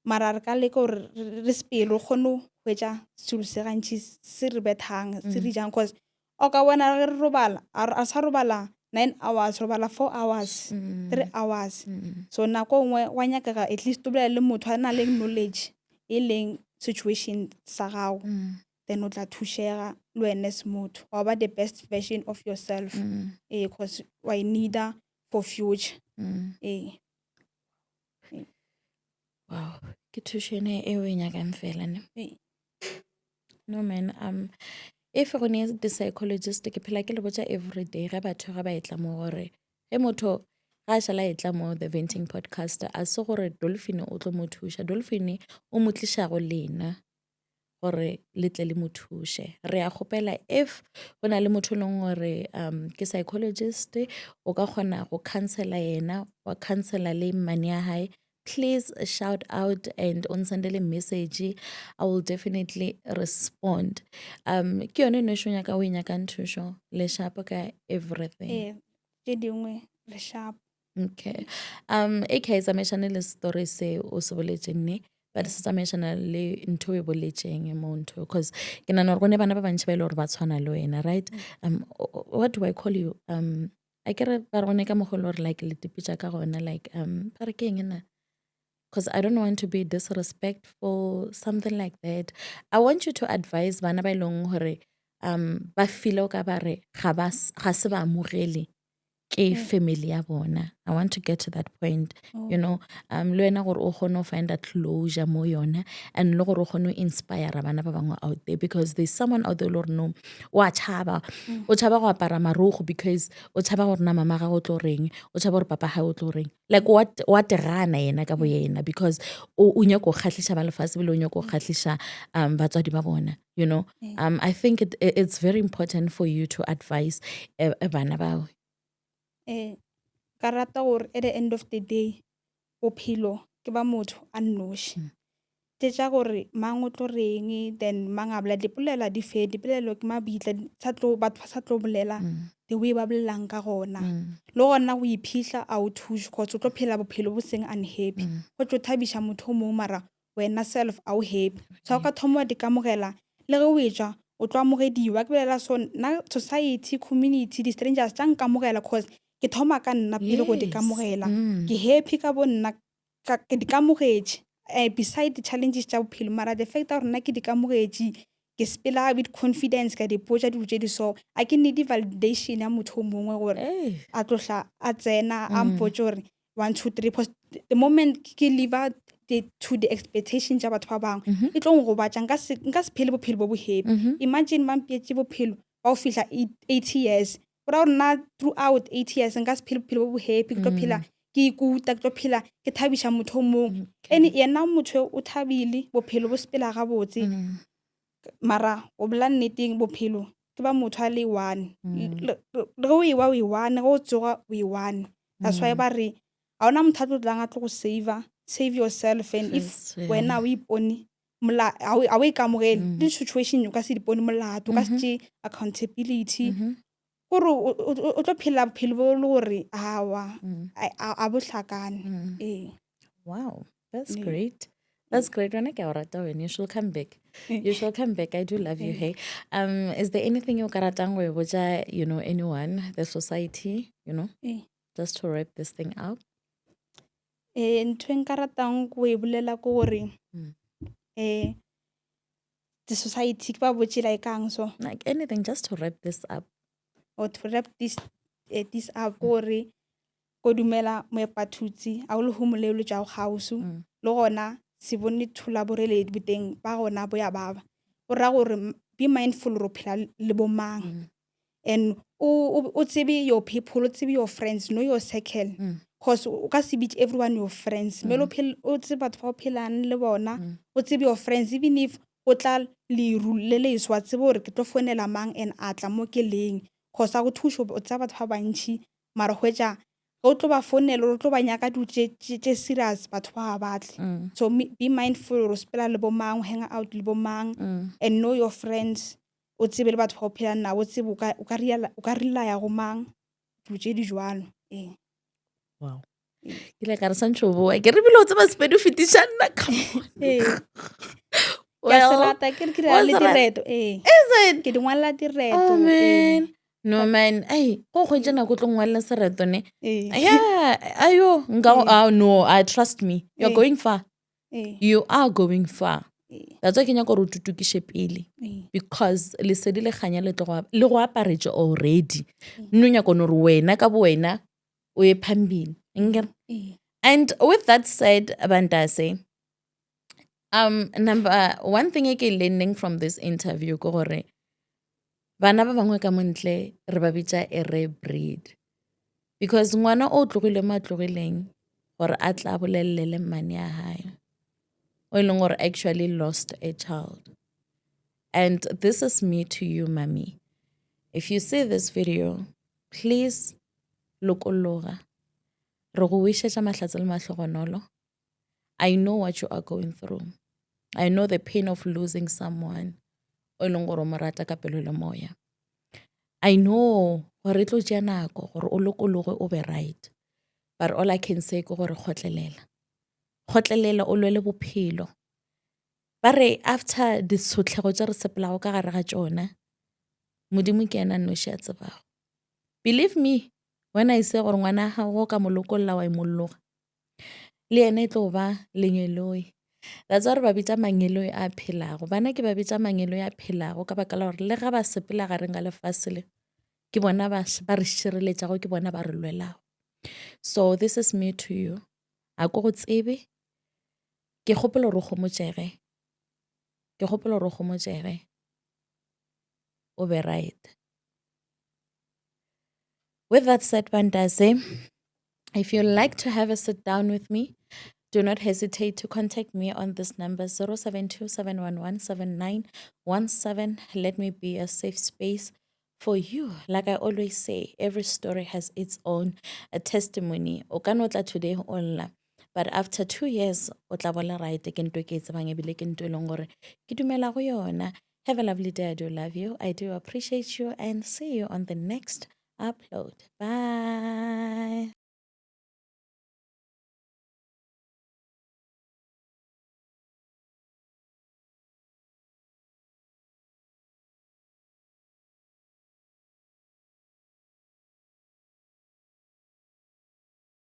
mara re ka leka gore re sepele o kgone go hwetša selo se gantši se re bethang se re jang cause o ka bona re robala a sa robala 9 hours robala 4 hours 3 hours so nako nngwe wa nyakega at least o bolela le motho a na le knowledge e leng situation sa gago then o tla thušega le wena se motho wa ba the best version of yourself because wa e needa for future Wow, ke thušene e o e nyakang fela ne. No man, if go ne di-psychologist ke phela ke le botša everyday ga batho ga ba etla mo gore ge motho ga a šala etla mo the venting podcast a se gore Dolphine o tlo mo thuša, Dolphine o mo tlišago lena gore le tle le mo thuše. Re a kgopela if go na le motho e leng gore ke psychologist o ka kgona go counsela yena wa counsela le mane ya hae, please shout out and on sendele message. I will definitely respond. Ke yone nošo nyaka o e nyakang thušo le sharp ka everything. tše dingwe le sharp. Okay. E ka e tsamaišane le story se o se boletšeng ne but se tsamaišana le ntho e boletšeng mo ntho because ke nana gore go ne bana ba bantši ba ile gore ba tshwana le wena, right? What do I call you? I kere ba re gone ka mogolo gore like le tipitša ka gona like ba re ke eng na? Because I don't want to be disrespectful, something like that. I want you to advise bana ba ileng gore ba feel o ka ba re ga se ba amogele ke family ya bona. I want to get to that point, you know, le wena gore o kgone go find a closure mo yona and le gore o kgone go inspire bana ba bangwe out there because there's someone out there lore no wa tšhaba o tšhaba go apara marogo because o tšhaba gore na mama ga go tlo reng o tšhaba gore papa ga o tlo reng like what gana yena ka bo yena because o nyaka go kgatlhiša ba lefatshe bile o nyaka go kgatlhiša batswadi ba bona, you know. I think it's very important for you to advise bana bao. Ka rata gore at the end of the day bophelo ke ba motho a nnoši tša gore mang o tlo reng then mang a bolela dipolela di fedi dipolelo ke mabitla batho ba sa tlo bolela the way ba bolelang ka gona le gona go iphitlha a o thuše cause o tlo phela bophelo bo seng unhappy go tlo thabiša motho o mongwe mara wena self a o happy so o ka thoma wa di kamogela le ge o etswa o tlo amogediwa ke bolela so nna society community di-strangers tša nkamogela cause ke thoma ka nna pele go di kamogela ke happy ka bo nna ke di kamogetše beside di-challenges tša bophelo mara the fact ya gore nna ke di kamogetše ke sepela with confidence ka dipotša dilo tše di so a ke need validation ya motho o mongwe gore a tlotla a tsena a mpotse gore 1 2 3 because the moment ke liva to the expectation tša batho ba bangwe e tlo ngobatša nka se phele bophelo bo bo happy imagine mampietse bophelo ba o fihla 80 years gora gore nna throughout 8 years nka se phele bophelo bo bo happy ke tlo phela ke ikuta ke tlo phela ke thabiša motho o mongwe and yena motho o thabile bophelo bo sepela gabotse mara o bola nneteng bophelo ke ba motho a le one ge o ewa o e one ge o tsoga o e one that's why ba re ga ona motho a tlo tlang a tlo go save yourself and if wena o ipone a o ikamogele le situation o ka se dipone molato o ka se tšee accountability gore o tlo phela bophelo bo le gore a bo hlakane. Wow, that's great. That's great. When I get rata when you shall come back. You shall come back. I do love you. Hey, is there anything you karatang with you know anyone, the society, you know, just to wrap this thing up? Ntho nka ratang go e bolela ke gore the society ke ba botse like kang so like anything just to wrap this up. Or to wrap this up gore go dumela moepathutsi a o le homolelo tša go gausu le gona se bone thula boreledi boteng ba gona bo ya baba o ra gore be mindful ro phela le bo mang and o tsebe your people o tsebe your friends know your circle cause o ka se beach everyone your friends mme o tsebe batho ba o phelang le bona o tsebe your friends even if o tla leru le leso wa tsebe gore ke tlo founela mang and a tla mo ke leng cause a go thuso o tsaya batho ba bantšhi mara go etsa o tlo ba founela o tlo ba nyaka dilo tse serious batho ba ba batle so be mindful o spela le bo mang o hang out le bo mang and know your friends o tsebe le batho ba o phelang nao o tsebe o ka relaya go mang dilo tse di jwalo ee wow ke le ka re santšho boa ke re bile o tseba sepedi o fetiša nna ka se rata ke re ke dira le direto ee ke di ngwalela direto no man ai go kgwetse nako tlo ngwalela sereto ne yeah ayo no I trust me you're going far you are going far that's why ke nyaka gore o tutukiše pele because lesedi le kganya le go aparetše already nno nyaka gore wena ka bo wena o ye phambili and with that said Bantase number one thing e ke learning from this interview ke gore bana ba bangwe ka montle re ba bitša a rare breed because ngwana o tlogile mo a tlogileng gore a tla bolelele mmane ya hae o e leng gore actually lost a child. And this is me to you, mommy. If you see this video, please lokologa. Re go wishetša mahlatse le mahlogonolo. I know what you are going through. I know the pain of losing someone. O e leng gore o mo rata ka pelo le moya. I know gore tlo tšea nako gore o lokologe o be right. But all I can say ke gore kgotlelela. Kgotlelela o lwele bophelo. Ba re after ditshotlego tše re sepelago ka gare ga tšona modimo ke ena noši a tsebago. Believe me when I say gore ngwana gago ka molokolola wa imolloga le ene e tlo ba lenyeloi. That's why re ba bitša manyeloi a phelago. Bana ke ba bitša manyeloi a phelago ka baka la gore le ga ba sepela gareng ga lefase le ke bona ba re šireletšago ke bona ba re lwelago. So this is me to you. A ko go tsebe ke kgopela gore o gomotšege o be right. With that said, Bantase, if you'd like to have a sit down with me, do not hesitate to contact me on this number 072-711-7917. Let me be a safe space for you. Like I always say, every story has its own testimony. O ka no tla today online. But after 2 years, o tla bola right ke ntwe ke tsebang ebile ke ntwe leng gore ke dumela go yona. Have a lovely day. I do love you. I do appreciate you and see you on the next upload. Bye.